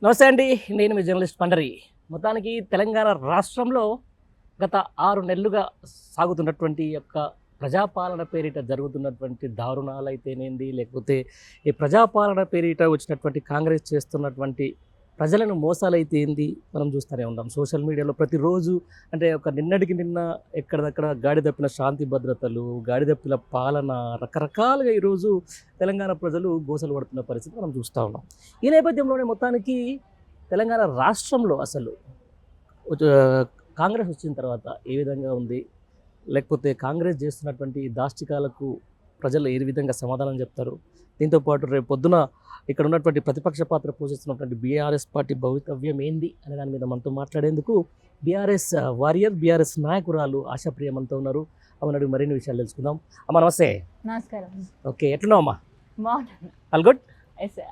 నమస్తే అండి, నేను మీ జర్నలిస్ట్ పండరి. మొత్తానికి తెలంగాణ రాష్ట్రంలో గత 6 నెలలుగా సాగుతున్నటువంటి యొక్క ప్రజాపాలన పేరిట జరుగుతున్నటువంటి దారుణాలైతేనేంది, లేకపోతే ఈ ప్రజాపాలన పేరిట వచ్చినటువంటి కాంగ్రెస్ చేస్తున్నటువంటి ప్రజలను మోసాలైతే ఏంది మనం చూస్తూనే ఉన్నాం. సోషల్ మీడియాలో ప్రతిరోజు అంటే ఒక నిన్నటికి నిన్న ఎక్కడిదక్కడ గాడి తప్పిన శాంతి భద్రతలు, గాడి తప్పిన పాలన, రకరకాలుగా ఈరోజు తెలంగాణ ప్రజలు గోసలు పడుతున్న పరిస్థితి మనం చూస్తూ ఉన్నాం. ఈ నేపథ్యంలోనే మొత్తానికి తెలంగాణ రాష్ట్రంలో అసలు కాంగ్రెస్ వచ్చిన తర్వాత ఏ విధంగా ఉంది, లేకపోతే కాంగ్రెస్ చేస్తున్నటువంటి దాష్టికాలకు ప్రజలు ఏ విధంగా సమాధానం చెప్తారు, దీంతోపాటు రేపు పొద్దున ఇక్కడ ఉన్నటువంటి ప్రతిపక్ష పాత్ర పోషిస్తున్నటువంటి బీఆర్ఎస్ పార్టీ భవితవ్యం ఏంది అనే దాని మీద మనతో మాట్లాడేందుకు బీఆర్ఎస్ వారియర్, బీఆర్ఎస్ నాయకురాలు ఆశాప్రియ మనతో ఉన్నారు. అమ్మని మరిన్ని విషయాలు తెలుసుకుందాం. అమ్మ నమస్తే. నమస్కారం. ఓకే, ఎట్లున్నావు అమ్మా? All good.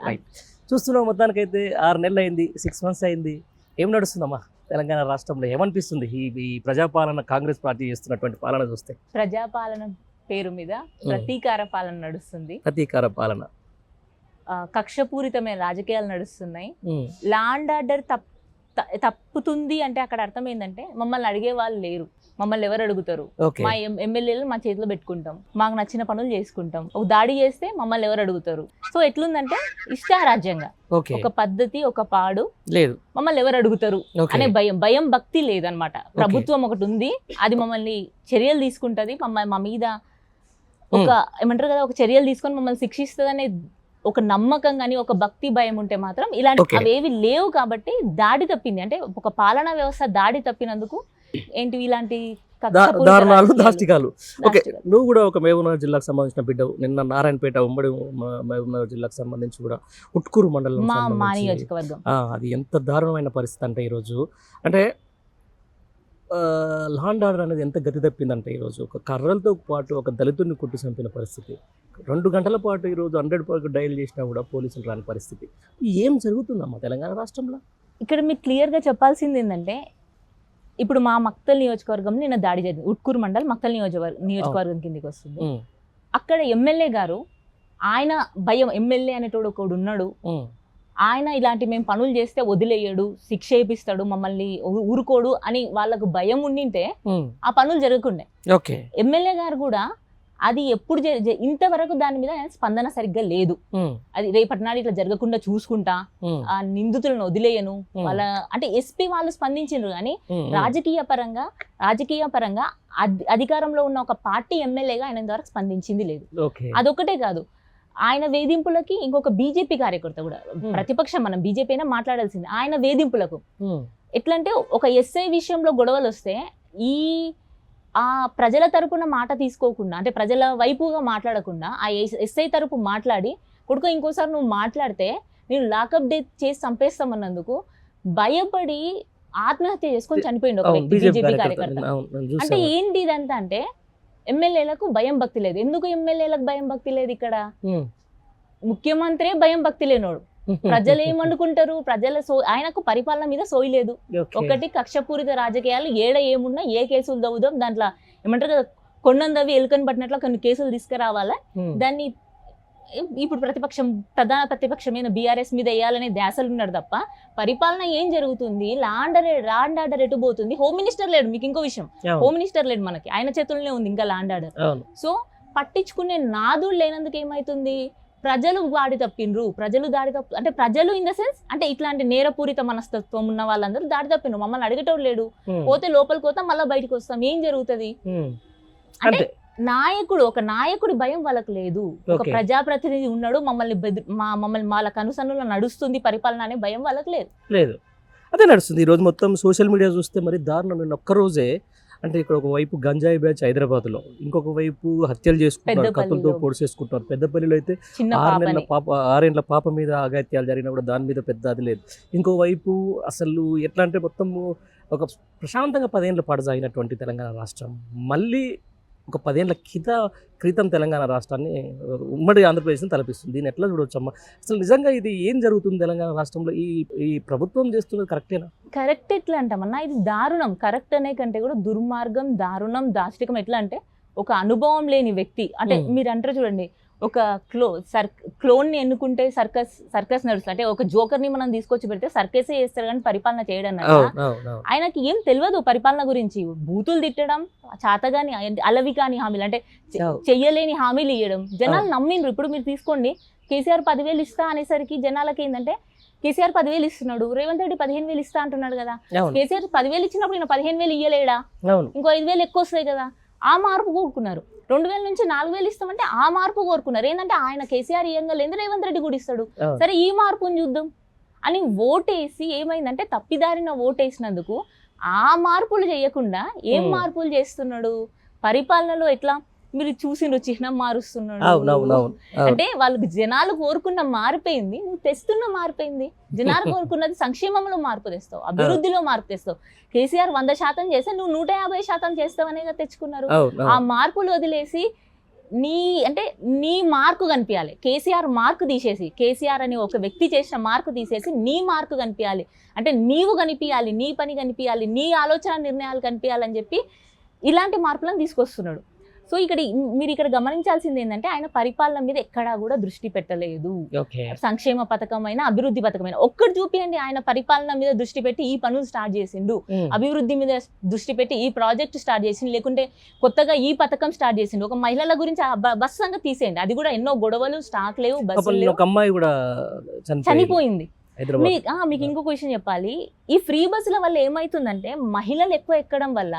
రైట్. చూస్తున్నావు మొత్తానికైతే 6 నెలలు అయింది, 6 months అయింది. ఏం నడుస్తుందమ్మా తెలంగాణ రాష్ట్రంలో? ఏమనిపిస్తుంది ఈ ప్రజాపాలన కాంగ్రెస్ పార్టీ చేస్తున్నటువంటి పాలన చూస్తే? ప్రజాపాలన పేరు మీద ప్రతీకార పాలన నడుస్తుంది. ప్రతీకార పాలన, కక్షపూరితమైన రాజకీయాలు నడుస్తున్నాయి. లా అండ్ ఆర్డర్ తప్పుతుంది అంటే అక్కడ అర్థం ఏంటంటే మమ్మల్ని అడిగే వాళ్ళు లేరు. మమ్మల్ని ఎవరు అడుగుతారు? మా ఎమ్మెల్యేలు మా చేతిలో పెట్టుకుంటాం, మాకు నచ్చిన పనులు చేసుకుంటాం. ఒక దాడి చేస్తే మమ్మల్ని ఎవరు అడుగుతారు? సో ఎట్లుందంటే ఇష్టారాజ్యంగా ఒక పద్ధతి, ఒక పాడు లేదు. మమ్మల్ని ఎవరు అడుగుతారు అనే భయం భక్తి లేదనమాట. ప్రభుత్వం ఒకటి ఉంది, అది మమ్మల్ని చర్యలు తీసుకుంటది, మా మీద ఒక ఏమంటారు కదా, ఒక చర్యలు తీసుకొని మమ్మల్ని శిక్షిస్తుంది అనే ఒక నమ్మకం కానీ ఒక భక్తి భయం ఉంటే మాత్రం ఇలాంటి అవేవి లేవు. కాబట్టి దాడి తప్పింది అంటే ఒక పాలనా వ్యవస్థ దాడి తప్పినందుకు ఏంటి ఇలాంటి దారుణాలు, దాష్టికాలు. ఓకే, నువ్వు కూడా ఒక మహబూబ్నగర్ జిల్లాకు సంబంధించిన బిడ్డవు. నిన్న నారాయణపేట ఉమ్మడి మహబూబ్నగర్ జిల్లాకు సంబంధించి కూడా ఉట్కూరు మండలం నియోజకవర్గం, అది ఎంత దారుణమైన పరిస్థితి అంటే ఈరోజు అంటే లా అండ్ ఆర్డర్ అనేది ఎంత గతి తప్పిందంటే ఈరోజు ఒక కర్రలతో పాటు ఒక దళితుడిని కొట్టి చంపిన పరిస్థితి. 2 గంటల పాటు ఈరోజు 100 డయల్ చేసినా కూడా పోలీసులు రాని పరిస్థితి. ఏం జరుగుతుందమ్మా తెలంగాణ రాష్ట్రంలో? ఇక్కడ మీకు క్లియర్గా చెప్పాల్సింది ఏంటంటే, ఇప్పుడు మా మక్తల్ నియోజకవర్గంలో నిన్న దాడి జరిగింది. ఉట్కూరు మండల్ మక్తల్ నియోజకవర్గం కిందకి వస్తుంది. అక్కడ ఎమ్మెల్యే గారు, ఆయన భయం, ఎమ్మెల్యే అనేటోడు ఒకడు ఉన్నాడు, ఆయన ఇలాంటి మేము పనులు చేస్తే వదిలేయడు, శిక్ష వేపిస్తాడు, మమ్మల్ని ఊరుకోడు అని వాళ్ళకు భయం ఉండింటే ఆ పనులు జరగకుండే. ఎమ్మెల్యే గారు కూడా అది ఎప్పుడు ఇంతవరకు దాని మీద స్పందన సరిగ్గా లేదు. అది రేపటినాడు ఇట్లా జరగకుండా చూసుకుంటా, ఆ నిందితులను వదిలేయను వాళ్ళ అంటే ఎస్పీ వాళ్ళు స్పందించారు. కానీ రాజకీయ పరంగా అధికారంలో ఉన్న ఒక పార్టీ ఎమ్మెల్యేగా ఆయన ద్వారా స్పందించింది లేదు. అదొకటే కాదు, ఆయన వేధింపులకి ఇంకొక బీజేపీ కార్యకర్త కూడా, ప్రతిపక్షం మనం బీజేపీ అయినా మాట్లాడాల్సింది, ఆయన వేధింపులకు ఎట్లంటే ఒక ఎస్ఐ విషయంలో గొడవలు వస్తే ఆ ప్రజల తరపున మాట తీసుకోకుండా, అంటే ప్రజల వైపుగా మాట్లాడకుండా ఆ ఎస్ఐ తరపు మాట్లాడి, కొడుకు ఇంకోసారి నువ్వు మాట్లాడితే నేను లాకప్ డెత్ చేసి చంపేస్తామన్నందుకు భయపడి ఆత్మహత్య చేసుకొని చనిపోయింది ఒక వ్యక్తి, బీజేపీ కార్యకర్త. అంటే ఏంటి ఇదంతా అంటే ఎమ్మెల్యేలకు భయం భక్తి లేదు. ఎందుకు ఎమ్మెల్యేలకు భయం భక్తి లేదు? ఇక్కడ ముఖ్యమంత్రి భయం భక్తి లేనోడు. ప్రజలు ఏమనుకుంటారు? ఆయనకు పరిపాలన మీద సోయి లేదు. ఒకటి కక్షపూరిత రాజకీయాలు, ఏమున్నా ఏ కేసులు దవ్వుదాం, దాంట్లో ఏమంటారు కదా, కొండందవి ఎలుకని పట్టినట్లు కొన్ని కేసులు తీసుకురావాలా, దాన్ని ఇప్పుడు ప్రధాన ప్రతిపక్షమైన బీఆర్ఎస్ మీద వేయాలనే ధ్యాసలు ఉన్నాడు తప్ప పరిపాలన ఏం జరుగుతుంది? లా అండ్ ఆర్డర్ ఎటు పోతుంది? హోమ్ మినిస్టర్ లేడు. మీకు ఇంకో విషయం, హోమ్ మినిస్టర్ లేడు, మనకి ఆయన చేతుల్లోనే ఉంది ఇంకా లా అండ్ ఆర్డర్. సో పట్టించుకునే నాదుడు లేనందుకు ఏమైతుంది? ప్రజలు దాడి తప్పిండ్రు. అంటే ప్రజలు ఇన్ ద సెన్స్ అంటే ఇట్లాంటి నేరపూరిత మనస్తత్వం ఉన్న వాళ్ళందరూ దాడి తప్పిండ్రు. మమ్మల్ని అడిగేటోడు లేడు. పోతే లోపలికి పోతాం, మళ్ళీ బయటకు వస్తాం. ఏం జరుగుతుంది అంటే ఒక నాయకుడి భయం వాళ్ళకు లేదు. ఒక ప్రజాప్రతినిధి ఉన్నాడు, మమ్మల్ని వాళ్ళ కనుసన్నులో నడుస్తుంది పరిపాలన అనే భయం వాళ్ళకి లేదు. అదే నడుస్తుంది ఈరోజు మొత్తం సోషల్ మీడియా చూస్తే. మరి దారుణం. నేను ఒక్కరోజే అంటే ఇక్కడ ఒకవైపు గంజాయి బ్యాచ్ హైదరాబాద్లో, ఇంకొక వైపు హత్యలు చేసుకుంటున్నారు, కత్తులతో పొడి చేసుకుంటున్నారు. పెద్దపల్లిలో అయితే 6 ఏళ్ల పాప మీద అఘాయిత్యాలు జరిగినా కూడా దాని మీద పెద్ద అది లేదు. ఇంకోవైపు అసలు ఎట్లా అంటే మొత్తం ఒక ప్రశాంతంగా 10 ఏళ్ల పాటు సాగినటువంటి తెలంగాణ రాష్ట్రం మళ్ళీ ఒక 10 ఏళ్ల క్రితం తెలంగాణ రాష్ట్రాన్ని ఉమ్మడి ఆంధ్రప్రదేశ్ని తలపిస్తుంది. దీన్ని ఎట్లా చూడొచ్చమ్మా? అసలు నిజంగా ఇది ఏం జరుగుతుంది తెలంగాణ రాష్ట్రంలో? ఈ ప్రభుత్వం చేస్తున్నది కరెక్టేనా? కరెక్ట్ ఎట్లా అంటామన్నా, ఇది దారుణం. కరెక్ట్ అనే కంటే కూడా దుర్మార్గం, దారుణం, దాష్టికం. ఎట్లా అంటే ఒక అనుభవం లేని వ్యక్తి అంటే మీరు అంటారు చూడండి, ఒక క్లోన్ ని ఎన్నుకుంటే సర్కస్ నడుస్తుంది అంటే ఒక జోకర్ ని మనం తీసుకొచ్చి పెడితే సర్కస్ చేస్తారు కానీ పరిపాలన చేయడం ఆయనకి ఏం తెలియదు పరిపాలన గురించి. బూతులు తిట్టడం, చాతగాని అలవి కాని హామీలు అంటే చెయ్యలేని హామీలు ఇవ్వడం, జనాలు నమ్మిండ్రు. ఇప్పుడు మీరు తీసుకోండి, కేసీఆర్ 10,000 ఇస్తా అనేసరికి జనాలకి ఏంటంటే కేసీఆర్ 10,000 ఇస్తున్నాడు, రేవంత్ రెడ్డి 15,000 ఇస్తా అంటున్నాడు కదా. కేసీఆర్ 10,000 ఇచ్చినప్పుడు ఈయన 15,000 ఇయ్యలేడా, ఇంకో 5,000 ఎక్కువ వస్తాయి కదా. ఆ మార్పు కోరుకున్నారు. 2,000 నుంచి 4,000 ఇస్తామంటే ఆ మార్పు కోరుకున్నారు. ఏంటంటే ఆయన కేసీఆర్ ఇయ్యంగా లేదు, రేవంత్ రెడ్డి కూడా ఇస్తాడు, సరే ఈ మార్పుని చూద్దాం అని ఓటేసి ఏమైందంటే తప్పిదారిన ఓటేసినందుకు ఆ మార్పులు చేయకుండా ఏం మార్పులు చేస్తున్నాడు పరిపాలనలో. ఎట్లా మీరు చూసిండ్రు, చిహ్నం మారుస్తున్నాడు. అంటే వాళ్ళకి జనాలు కోరుకున్న మారిపోయింది, నువ్వు తెస్తున్న మారిపోయింది. జనాలు కోరుకున్నది సంక్షేమంలో మార్పు తెస్తావు, అభివృద్ధిలో మార్పు తెస్తావు. కేసీఆర్ 100% చేస్తే నువ్వు 150% చేస్తావనేగా తెచ్చుకున్నారు. ఆ మార్పులు వదిలేసి నీ మార్కు కనిపించాలి. కేసీఆర్ మార్కు తీసేసి, కేసీఆర్ అని ఒక వ్యక్తి చేసిన మార్కు తీసేసి నీ మార్కు కనిపించాలి. అంటే నీవు కనిపించాలి, నీ పని కనిపించాలి, నీ ఆలోచన నిర్ణయాలు కనిపించాలని చెప్పి ఇలాంటి మార్పులను తీసుకొస్తున్నాడు. సో మీరు ఇక్కడ గమనించాల్సింది ఏంటంటే ఆయన పరిపాలన మీద ఎక్కడా కూడా దృష్టి పెట్టలేదు. సంక్షేమ పథకమైన అభివృద్ధి పథకమైన ఒక్కటి చూపియండి. ఆయన పరిపాలన మీద దృష్టి పెట్టి ఈ పనులు స్టార్ట్ చేసిండు, అభివృద్ధి మీద దృష్టి పెట్టి ఈ ప్రాజెక్ట్ స్టార్ట్ చేసిండు, లేకుంటే కొత్తగా ఈ పథకం స్టార్ట్ చేసిండు. ఒక మహిళల గురించి బస్సు సంగతి తీసేయండి, అది కూడా ఎన్నో గొడవలు, స్టాక్ లేవు, బస్సు చనిపోయింది. మీకు ఇంకొక విషయం చెప్పాలి, ఈ ఫ్రీ బస్సుల వల్ల ఏమైతుందంటే మహిళలు ఎక్కువ ఎక్కడం వల్ల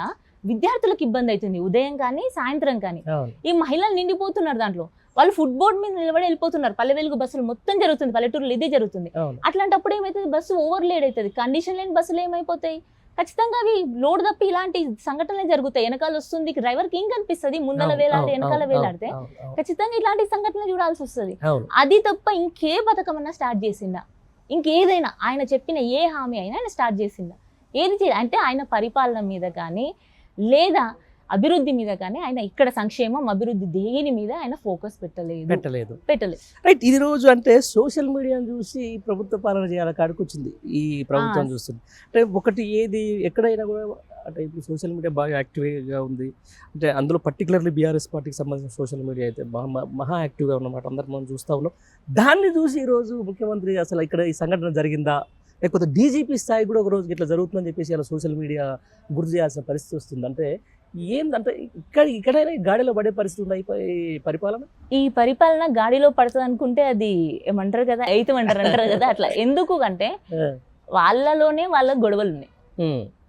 విద్యార్థులకు ఇబ్బంది అవుతుంది. ఉదయం కానీ సాయంత్రం కానీ ఈ మహిళలు నిండిపోతున్నారు దాంట్లో. వాళ్ళు ఫుట్బోర్డ్ మీద నిలబడి వెళ్ళిపోతున్నారు. పల్లె వెలుగు బస్సులు మొత్తం జరుగుతుంది, పల్లెటూరులో ఇదే జరుగుతుంది. అట్లాంటప్పుడు ఏమైతుంది, బస్సు ఓవర్లేడ్ అవుతుంది. కండిషన్ లేని బస్సులు ఏమైపోతాయి, ఖచ్చితంగా అవి లోడ్ తప్పి ఇలాంటి సంఘటనలు జరుగుతాయి. వెనకాల వస్తుంది, డ్రైవర్కి ఏం కనిపిస్తుంది, ముందల వేలాడి వెనకాల వేలాడితే ఖచ్చితంగా ఇలాంటి సంఘటనలు చూడాల్సి వస్తుంది. అది తప్ప ఇంకే పథకం అన్నా స్టార్ట్ చేసిందా, ఇంకేదైనా ఆయన చెప్పిన ఏ హామీ అయినా ఆయన స్టార్ట్ చేసిందా, ఏది అంటే ఆయన పరిపాలన మీద కానీ లేదా అభివృద్ధి మీద కానీ ఆయన ఇక్కడ సంక్షేమం అభివృద్ధి దేని మీద ఆయన ఫోకస్ పెట్టలేదు. రైట్, ఇది రోజు అంటే సోషల్ మీడియాను చూసి ప్రభుత్వ పాలన చేయాలి కాడికి వచ్చింది ఈ ప్రభుత్వం చూస్తుంది. అంటే ఒకటి ఏది ఎక్కడైనా కూడా అంటే ఇప్పుడు సోషల్ మీడియా బాగా యాక్టివ్గా ఉంది. అంటే అందులో పర్టికులర్లీ బీఆర్ఎస్ పార్టీకి సంబంధించిన సోషల్ మీడియా అయితే మహా యాక్టివ్గా ఉన్నమాట, అందరు మనం చూస్తూ ఉన్నాం. దాన్ని చూసి ఈరోజు ముఖ్యమంత్రి అసలు ఇక్కడ ఈ సంఘటన జరిగిందా, లేకపోతే డీజీపీ స్థాయి కూడా ఒక రోజు ఇట్లా జరుగుతుందని చెప్పేసి అలా సోషల్ మీడియా గుర్తు చేయాల్సిన పరిస్థితి వస్తుంది. అంటే ఏంటంటే ఇక్కడైనా గాడిలో పడే పరిస్థితి ఉంది పరిపాలన. ఈ పరిపాలన గాడిలో పడుతుంది అనుకుంటే అది ఏమంటారు కదా, అంటారు కదా అట్లా. ఎందుకు అంటే వాళ్ళలోనే వాళ్ళ గొడవలు ఉన్నాయి.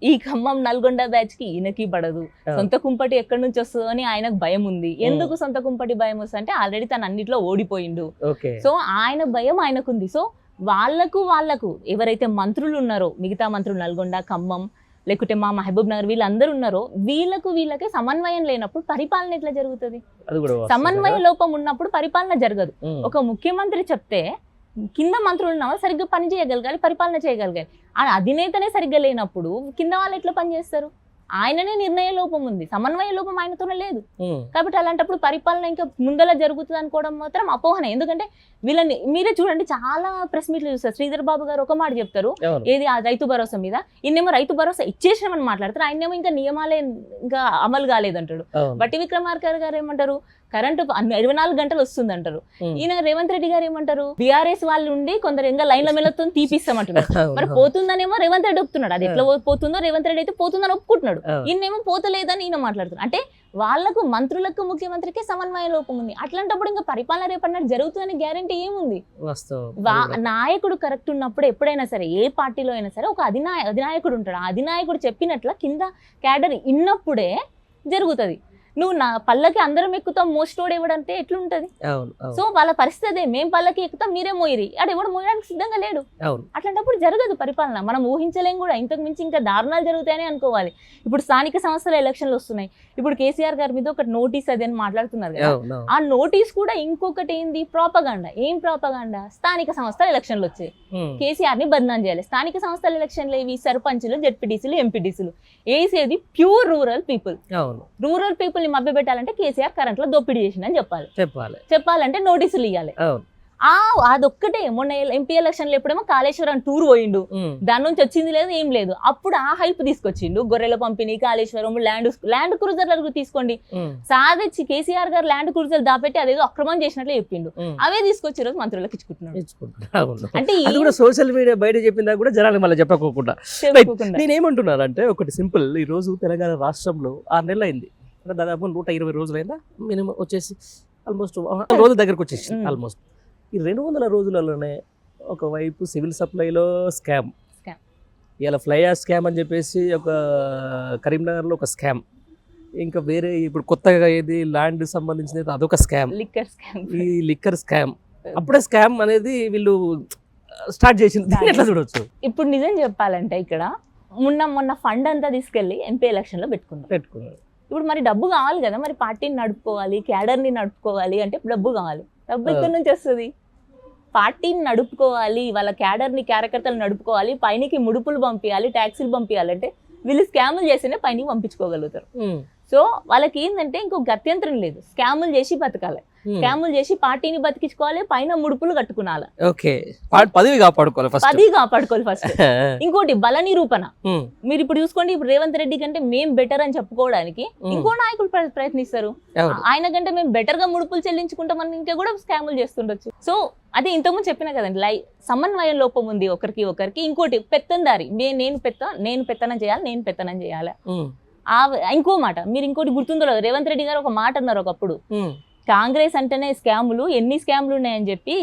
ఈ ఖమ్మం నల్గొండ బ్యాచ్ కి ఈయనకి పడదు, సొంత కుంపటి ఎక్కడి నుంచి వస్తుందో అని ఆయనకు భయం ఉంది. ఎందుకు సొంత కుంపటి భయం వస్తుంది అంటే ఆల్రెడీ తను అన్నిట్లో ఓడిపోయిండు. సో ఆయన భయం ఆయనకుంది. సో వాళ్ళకు ఎవరైతే మంత్రులు ఉన్నారో, మిగతా మంత్రులు నల్గొండ, ఖమ్మం, లేకుంటే మా మహబూబ్ నగర్ వీళ్ళందరూ ఉన్నారో వీళ్ళకే సమన్వయం లేనప్పుడు పరిపాలన ఎట్లా జరుగుతుంది? సమన్వయ లోపం ఉన్నప్పుడు పరిపాలన జరగదు. ఒక ముఖ్యమంత్రి చెప్తే కింద మంత్రులు ఉన్న వాళ్ళు సరిగ్గా పని చేయగలగాలి, పరిపాలన చేయగలగాలి. ఆ అధినేతనే సరిగ్గా లేనప్పుడు కింద వాళ్ళు ఎట్లా పనిచేస్తారు? ఆయననే నిర్ణయ లోపం ఉంది, సమన్వయ లోపం ఆయనతోనే లేదు. కాబట్టి అలాంటప్పుడు పరిపాలన ఇంకా ముందల జరుగుతుంది అనుకోవడం మాత్రం అపోహన. ఎందుకంటే వీళ్ళని మీరే చూడండి, చాలా ప్రెస్ మీట్లు చూస్తారు. శ్రీధర్ బాబు గారు ఒక మాట చెప్తారు, ఏది ఆ రైతు భరోసా మీద. ఇన్నేమో రైతు భరోసా ఇచ్చేసినామని మాట్లాడతారు, ఆయనేమో ఇంకా నియమాలే ఇంకా అమలు కాలేదంటాడు. బట్టి విక్రమార్క గారు ఏమంటారు, కరెంటు 24 గంటలు వస్తుంది అంటారు. ఈయన రేవంత్ రెడ్డి గారు ఏమంటారు, బీఆర్ఎస్ వాళ్ళు ఉండి కొందరు ఇంకా లైన్ల మెల్లతో తీపిస్తామంటున్నారు. మరి పోతుందనేమో రేవంత్ రెడ్డి ఒప్పుతున్నాడు, అది ఎట్లా పోతుందో రేవంత్ రెడ్డి అయితే పోతుందని ఒప్పుకుంటున్నాడు. ఈయనేమో పోతలేదని ఈయన మాట్లాడుతున్నాడు. అంటే వాళ్ళకు మంత్రులకు ముఖ్యమంత్రికి సమన్వయ లోపం ఉంది. అట్లాంటప్పుడు ఇంకా పరిపాలన రేపడినట్టు జరుగుతుందని గ్యారంటీ ఏముంది? నాయకుడు కరెక్ట్ ఉన్నప్పుడు ఎప్పుడైనా సరే, ఏ పార్టీలో అయినా సరే ఒక అధినాయకుడు ఉంటాడు. ఆ అధినాయకుడు చెప్పినట్ల కింద క్యాడర్ ఇన్నప్పుడే జరుగుతుంది. నువ్వు నా పల్లకి అందరం ఎక్కుతాం, మోస్టోడు ఎవడంటే ఎట్లుంటది? సో వాళ్ళ పరిస్థితి అదే, మేము పల్లకి ఎక్కుతాం మీరే మోయిరి, అటు ఎవడు మోయడానికి సిద్ధంగా లేడు. అట్లాంటప్పుడు జరగదు పరిపాలన. మనం ఊహించలేం కూడా, ఇంతకు మించి ఇంకా దారుణాలు జరుగుతాయని అనుకోవాలి. ఇప్పుడు స్థానిక సంస్థల ఎలక్షన్లు వస్తున్నాయి. ఇప్పుడు కేసీఆర్ గారి మీద ఒక నోటీస్ అది అని మాట్లాడుతున్నారు కదా, ఆ నోటీస్ కూడా ఇంకొకటి ఏంది, ప్రాపగాండా. ఏం ప్రాపగాండా? స్థానిక సంస్థల ఎలక్షన్లు వచ్చాయి, కేసీఆర్ ని బదనాం చేయాలి. స్థానిక సంస్థల ఎలక్షన్లు ఏవి? సర్పంచులు, జెడ్పీటీసీలు, ఎంపీటీసీలు వేసేది pure rural people. Rural people మభ్య పెట్టాలంటే కేసీఆర్ కరెంట్ లో దోపిడీ చేసిందని చెప్పాలంటే నోటీసులు ఇవ్వాలి. అదొక్కటే మొన్న ఎంపీ ఎలక్షన్లు ఎప్పుడేమో కాళేశ్వరం టూర్ పోయిండు, దాని నుంచి వచ్చింది లేదు ఏం లేదు. అప్పుడు ఆ హైప్ తీసుకొచ్చిండు, గొర్రెల పంపిణీ, కాళేశ్వరం, ల్యాండ్ క్రూజర్లకు తీసుకోండి. సాధించి కేసీఆర్ గారు ల్యాండ్ క్రూజర్ దాపెట్టి అదేదో అక్రమం చేసినట్లు చెప్పిండు, అవే తీసుకొచ్చి రోజు మంత్రులకు ఇచ్చుకుంటున్నాడు. అంటే సోషల్ మీడియా బయట చెప్పిందా కూడా జనాలు మళ్ళీ చెప్పకోకుండా. నేనేమంటున్నానంటే ఒకటి సింపుల్, ఈ రోజు తెలంగాణ రాష్ట్రంలో 6 నెలలు అయింది, దాదాపు 120 రోజులు అయిందా మినిమం వచ్చేసి, ఆల్మోస్ట్ రోజు దగ్గరకు వచ్చేసి ఆల్మోస్ట్. ఈ 200 రోజులలోనే ఒకవైపు సివిల్ సప్లైలో స్కామ్, ఇలా ఫ్లై యాష్ స్కామ్ అని చెప్పేసి ఒక కరీంనగర్లో ఒక స్కామ్, ఇంకా వేరే ఇప్పుడు కొత్తగా ఏది ల్యాండ్ సంబంధించినది అదొక స్కామ్, ఈ లిక్కర్ స్కామ్. అప్పుడే స్కామ్ అనేది వీళ్ళు స్టార్ట్ చేసింది, ఎట్లా చూడొచ్చు? ఇప్పుడు నిజం చెప్పాలంటే ఇక్కడ మొన్న ఫండ్ అంతా తీసుకెళ్లి ఎంపీ ఎలక్షన్ లో పెట్టుకున్నారు. ఇప్పుడు మరి డబ్బు కావాలి కదా, మరి పార్టీని నడుపుకోవాలి, క్యాడర్ని నడుపుకోవాలి అంటే డబ్బు కావాలి. డబ్బు ఇక్కడ నుంచి వస్తుంది. పార్టీని నడుపుకోవాలి, వాళ్ళ క్యాడర్ని కార్యకర్తలు నడుపుకోవాలి, పైనకి ముడుపులు పంపించాలి, ట్యాక్సీలు పంపించాలంటే వీళ్ళు స్కాములు చేస్తేనే పైనకి పంపించుకోగలుగుతారు. సో వాళ్ళకి ఏంటంటే ఇంకో గత్యంతరం లేదు, స్కాములు చేసి బతకాలి, స్కాములు చేసి పార్టీని బతికించుకోవాలి, పైన ముడుపులు కట్టుకునాలి, పదవి కాపాడుకోవాలి ఫస్ట్. ఇంకోటి బల నిరూపణ. మీరు ఇప్పుడు చూసుకోండి, ఇప్పుడు రేవంత్ రెడ్డి కంటే మేము బెటర్ అని చెప్పుకోవడానికి ఇంకో నాయకులు ప్రయత్నిస్తారు, ఆయన కంటే మేము బెటర్ గా ముడుపులు చెల్లించుకుంటామని ఇంకా కూడా స్కాములు చేస్తుండొచ్చు. సో అదే ఇంతకుముందు చెప్పిన కదండి, సమన్వయ లోపం ఉంది ఒకరికి. ఇంకోటి పెత్తందారి, నేను పెత్తనం చేయాలి. ఇంకో మాట మీరు ఇంకోటి గుర్తుందో లేదు, రేవంత్ రెడ్డి గారు ఒక మాట అన్నారు ఒకప్పుడు, కాంగ్రెస్ అంటేనే స్కాములు, ఎన్ని స్కాములు ఉన్నాయని చెప్పి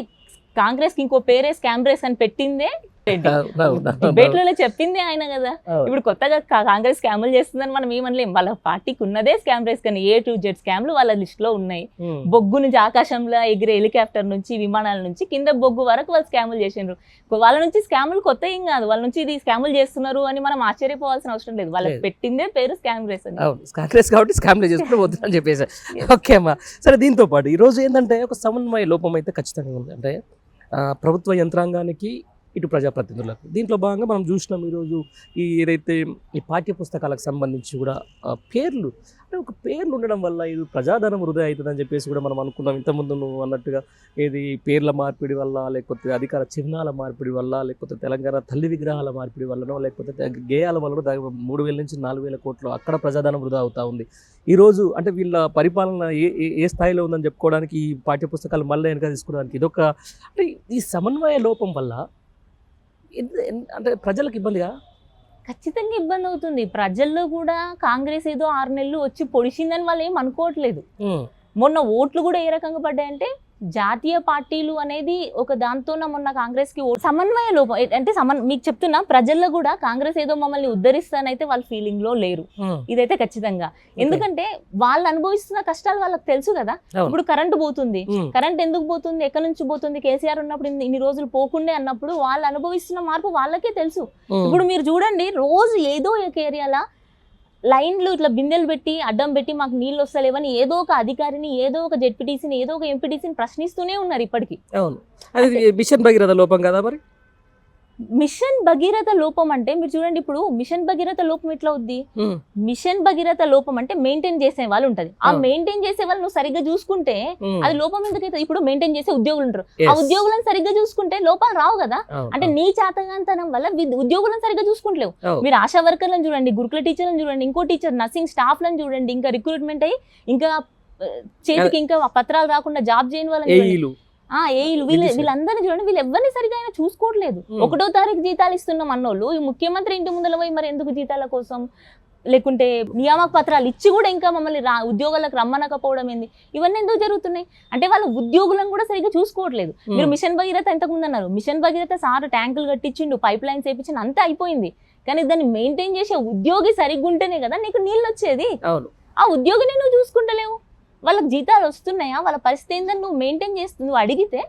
కాంగ్రెస్ కి ఇంకో పేరే స్కామ్ రేస్ అని పెట్టిందే డిబేట్లలో చెప్పిందే ఆయన కదా. ఇప్పుడు కొత్తగా కాంగ్రెస్ స్కాములు చేస్తుందని మనం ఏమనలేం, వాళ్ళ పార్టీకి ఉన్నదే స్కామ్ రేస్, కానీ A to Z స్కామ్లు వాళ్ళ లిస్ట్ లో ఉన్నాయి. బొగ్గు నుంచి ఆకాశంలో ఎగిరే హెలికాప్టర్ నుంచి విమానాల నుంచి కింద బొగ్గు వరకు వాళ్ళు స్కాములు చేసిండ్రు. వాళ్ళ నుంచి స్కాములు కొత్త ఏం కాదు, వాళ్ళ నుంచి ఇది స్కాములు చేస్తున్నారు అని మనం ఆశ్చర్యపోవాల్సిన అవసరం లేదు, వాళ్ళకి పెట్టిందే పేరు స్కామ్ రేస్ అని. కాంగ్రెస్ కాబట్టి స్కామ్లు చేసుకుంటూ వద్దని చెప్పేసి. ఓకే అమ్మా, సరే దీంతో పాటు ఈరోజు ఏంటంటే ఒక సమన్వయ లోపం అయితే ఖచ్చితంగా ఉంది, అంటే ప్రభుత్వ యంత్రాంగానికి ఇటు ప్రజాప్రతినిధులకు. దీంట్లో భాగంగా మనం చూసినాం ఈరోజు ఏదైతే ఈ పాఠ్య పుస్తకాలకు సంబంధించి కూడా పేర్లు, అంటే ఒక పేర్లు ఉండడం వల్ల ఇది ప్రజాధనం వృధా అవుతుందని చెప్పేసి కూడా మనం అనుకున్నాం. ఇంతకుముందు నువ్వు అన్నట్టుగా ఏది పేర్ల మార్పిడి వల్ల, లేకపోతే అధికార చిహ్నాల మార్పిడి వల్ల, లేకపోతే తెలంగాణ తల్లి విగ్రహాల మార్పిడి వల్లనో, లేకపోతే గేయాల వల్లనో 3,000 నుంచి 4,000 కోట్లు అక్కడ ప్రజాధనం వృధా అవుతూ ఉంది. ఈరోజు అంటే వీళ్ళ పరిపాలన ఏ స్థాయిలో ఉందని చెప్పుకోవడానికి ఈ పాఠ్య పుస్తకాలు మళ్ళీ వెనక తీసుకోవడానికి ఇదొక, అంటే ఈ సమన్వయ లోపం వల్ల అంటే ప్రజలకు ఇబ్బందిగా, ఖచ్చితంగా ఇబ్బంది అవుతుంది. ప్రజల్లో కూడా కాంగ్రెస్ ఏదో 6 నెలలు వచ్చి పొడిచిందని వాళ్ళు ఏం అనుకోవట్లేదు. మొన్న ఓట్లు కూడా ఏ రకంగా పడ్డాయంటే జాతీయ పార్టీలు అనేది ఒక దాంతోన మొన్న కాంగ్రెస్ కి సమన్వయ లోపం, అంటే మీకు చెప్తున్నా ప్రజల్లో కూడా కాంగ్రెస్ ఏదో మమ్మల్ని ఉద్ధరిస్తానైతే వాళ్ళ ఫీలింగ్ లో లేరు, ఇదైతే ఖచ్చితంగా. ఎందుకంటే వాళ్ళు అనుభవిస్తున్న కష్టాలు వాళ్ళకి తెలుసు కదా. ఇప్పుడు కరెంటు పోతుంది, కరెంట్ ఎందుకు పోతుంది, ఎక్కడి నుంచి పోతుంది, కేసీఆర్ ఉన్నప్పుడు ఇన్ని రోజులు పోకుండే అన్నప్పుడు వాళ్ళు అనుభవిస్తున్న మార్పు వాళ్ళకే తెలుసు. ఇప్పుడు మీరు చూడండి, రోజు ఏదో ఒక ఏరియాలో లైన్లు ఇట్లా బిందెలు పెట్టి అడ్డం పెట్టి మాకు నీళ్ళు వస్తలేవని ఏదో ఒక అధికారిని, ఏదో ఒక జెడ్పీటీసీని, ఏదో ఒక ఎంపీటీసీని ప్రశ్నిస్తూనే ఉన్నారు ఇప్పటికీ. అవును, అది మిషన్ భగీరథ లోపం కదా మరి. మిషన్ భగీరథ లోపం అంటే మీరు చూడండి, ఇప్పుడు మిషన్ భగీరథ లోపం ఎట్లా అవుద్ది, మిషన్ భగీరథ లోపం అంటే మెయింటైన్ చేసే వాళ్ళు ఉంటది, ఆ మెయింటైన్ చేసే వాళ్ళు నువ్వు సరిగ్గా చూసుకుంటే అది లోపం ఎందుకైతే. ఇప్పుడు మెయింటైన్ చేసే ఉద్యోగులు ఉంటారు, ఆ ఉద్యోగులను సరిగ్గా చూసుకుంటే లోపాలు రావు కదా. అంటే నీ చేతగాంతనం వల్ల ఉద్యోగులను సరిగ్గా చూసుకుంటలేవు. మీరు ఆశా వర్కర్లను చూడండి, గురుకుల టీచర్లను చూడండి, ఇంకో టీచర్ నర్సింగ్ స్టాఫ్ లను చూడండి, ఇంకా రిక్రూట్మెంట్ అయ్యి ఇంకా చేతికి ఇంకా పత్రాలు రాకుండా జాబ్ చేయని వాళ్ళని, వీళ్ళందరినీ చూడండి, వీళ్ళు ఎవరిని సరిగా అయినా చూసుకోవట్లేదు. 1వ తారీఖు జీతాలు ఇస్తున్నాం అన్నోళ్ళు ఈ ముఖ్యమంత్రి ఇంటి ముందర పోయి మరి ఎందుకు జీతాల కోసం, లేకుంటే నియామక పత్రాలు ఇచ్చి కూడా ఇంకా మమ్మల్ని ఉద్యోగాలకు రమ్మనకపోవడం ఏంది, ఇవన్నీ ఎందుకు జరుగుతున్నాయి అంటే వాళ్ళ ఉద్యోగులను కూడా సరిగ్గా చూసుకోవట్లేదు. మీరు మిషన్ భగీరథ ఇంతకుముందు అన్నారు, మిషన్ భగీరథ సార్ ట్యాంకులు కట్టించిండు, పైప్ లైన్స్ వేయించిండు, అంతా అయిపోయింది. కానీ దాన్ని మెయింటైన్ చేసే ఉద్యోగి సరిగ్గా ఉంటేనే కదా నీకు నీళ్ళు వచ్చేది. ఆ ఉద్యోగిని నువ్వు చూసుకుంటలేవు, వాళ్ళకి జీతాలు వస్తున్నాయా, వాళ్ళ పరిస్థితి ఏందని నువ్వు మెయింటైన్ చేస్తు నువ్వు అడిగితే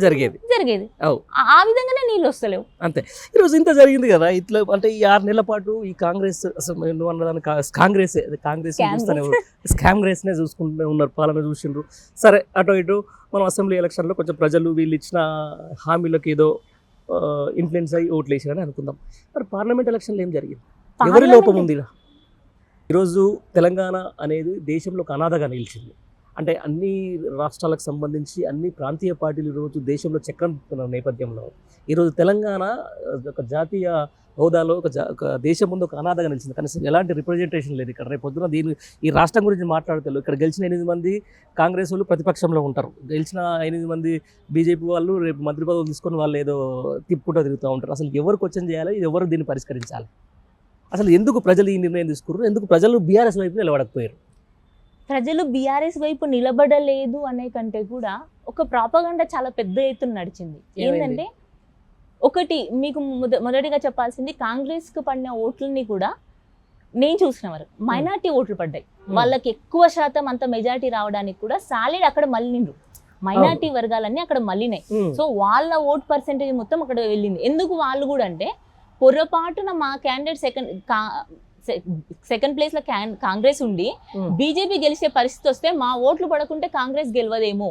జరిగేది. ఆ విధంగానే నీళ్ళు వస్తలేవు. అంతే. ఈరోజు ఇంత జరిగింది కదా, ఇట్లా అంటే ఈ 6 నెలల పాటు ఈ కాంగ్రెస్ స్కామ్ రేస్నే చూసుకుంటూ ఉన్నారు, పాలన చూసిండ్రు. సరే అటు ఇటు మనం అసెంబ్లీ ఎలక్షన్లో కొంచెం ప్రజలు వీళ్ళు ఇచ్చిన హామీలకు ఏదో ఇన్ఫ్లుయెన్స్ అయ్యి ఓట్లు వేసారని అనుకుందాం. మరి పార్లమెంట్ ఎలక్షన్లో ఏం జరిగింది, ఎవరి లోపం ఉంది? ఈరోజు తెలంగాణ అనేది దేశంలో ఒక అనాథగా నిలిచింది. అంటే అన్ని రాష్ట్రాలకు సంబంధించి అన్ని ప్రాంతీయ పార్టీలు ఈరోజు దేశంలో చక్రం తిప్పుతున్న నేపథ్యంలో ఈరోజు తెలంగాణ ఒక జాతీయ హోదాలో ఒక దేశం ముందు ఒక అనాథగా నిలిచింది. కనీసం ఎలాంటి రిప్రజెంటేషన్ లేదు ఇక్కడ. రేపు పొద్దున ఈ రాష్ట్రం గురించి మాట్లాడతారు. ఇక్కడ గెలిచిన 8 మంది కాంగ్రెస్ వాళ్ళు ప్రతిపక్షంలో ఉంటారు, గెలిచిన 8 మంది బీజేపీ వాళ్ళు రేపు మంత్రి పదవులు తీసుకొని వాళ్ళు ఏదో తిప్పుకుంటూ తిరుగుతూ ఉంటారు. అసలు ఎవరు క్వశ్చన్ చేయాలి, ఎవరు దీన్ని పరిష్కరించాలి? అసలు ఎందుకు ప్రజలు ఈ నిర్ణయం తీసుకున్నారు? ఎందుకు ప్రజలు బీఆర్ఎస్ వైపు నిలబడకపోయారు? ప్రజలు బీఆర్ఎస్ వైపు నిలబడలేదు అనే కంటే కూడా ఒక ప్రాపగండా చాలా పెద్ద ఎత్తున నడిచింది. ఏంటంటే ఒకటి మీకు మొదటిగా చెప్పాల్సింది, కాంగ్రెస్ కు పడిన ఓట్లని కూడా నేను చూసిన వరకు మైనార్టీ ఓట్లు పడ్డాయి. వాళ్ళకి ఎక్కువ శాతం అంత మెజారిటీ రావడానికి కూడా సాలిడ్ అక్కడ మళ్ళిండ్రు. మైనార్టీ వర్గాలన్నీ అక్కడ మళ్ళినాయి. సో వాళ్ళ ఓట్ పర్సెంటేజ్ మొత్తం అక్కడ వెళ్ళింది. ఎందుకు వాళ్ళు కూడా అంటే పొరపాటున మా క్యాండిడేట్ సెకండ్ ప్లేస్ లో కాంగ్రెస్ ఉండి బీజేపీ గెలిచే పరిస్థితి వస్తే మా ఓట్లు పడకుంటే కాంగ్రెస్ గెలవదేమో,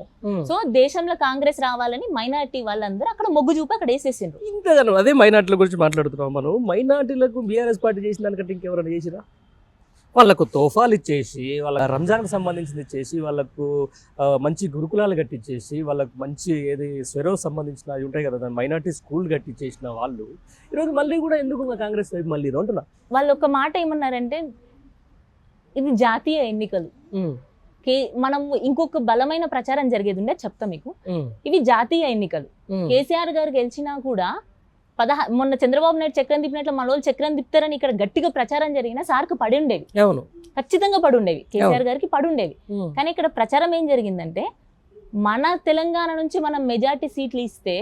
సో దేశంలో కాంగ్రెస్ రావాలని మైనారిటీ వాళ్ళందరూ అక్కడ మొగ్గు చూపి అక్కడ వేసేసిండ్రు. ఇంతగానో అదే మైనార్టీల గురించి మాట్లాడుతున్నాం మనం. మైనార్టీలకు బీఆర్ఎస్ పార్టీ చేసిన దానికంటే ఇంకెవరైనా చేసిరా? వాళ్ళకు తోఫాలు ఇచ్చేసి, వాళ్ళ రంజాన్కి సంబంధించింది ఇచ్చేసి, వాళ్ళకు మంచి గురుకులాలు కట్టించేసి, వాళ్ళకు మంచి ఏది స్వెరో సంబంధించిన అవి ఉంటాయి కదా, దాని మైనార్టీ స్కూల్ కట్టించేసిన వాళ్ళు ఈరోజు మళ్ళీ కూడా ఎందుకు కాంగ్రెస్ వైపు మళ్ళీ అంటున్నా? వాళ్ళు ఒక మాట ఏమన్నారంటే ఇది జాతీయ ఎన్నికలు, మనం ఇంకొక బలమైన ప్రచారం జరిగేది ఉండే చెప్తా మీకు. ఇవి జాతీయ ఎన్నికలు. కేసీఆర్ గారు గెలిచినా కూడా మొన్న చంద్రబాబు నాయుడు చక్రం తిప్పినట్లు మన వాళ్ళు చక్రం తిప్పుతారని ఇక్కడ గట్టిగా ప్రచారం జరిగినా సార్కు పడి ఉండేవి, ఖచ్చితంగా పడి ఉండేవి, కేసీఆర్ గారికి పడి ఉండేవి. కానీ ఇక్కడ ప్రచారం ఏం జరిగిందంటే మన తెలంగాణ నుంచి మనం మెజార్టీ సీట్లు ఇస్తే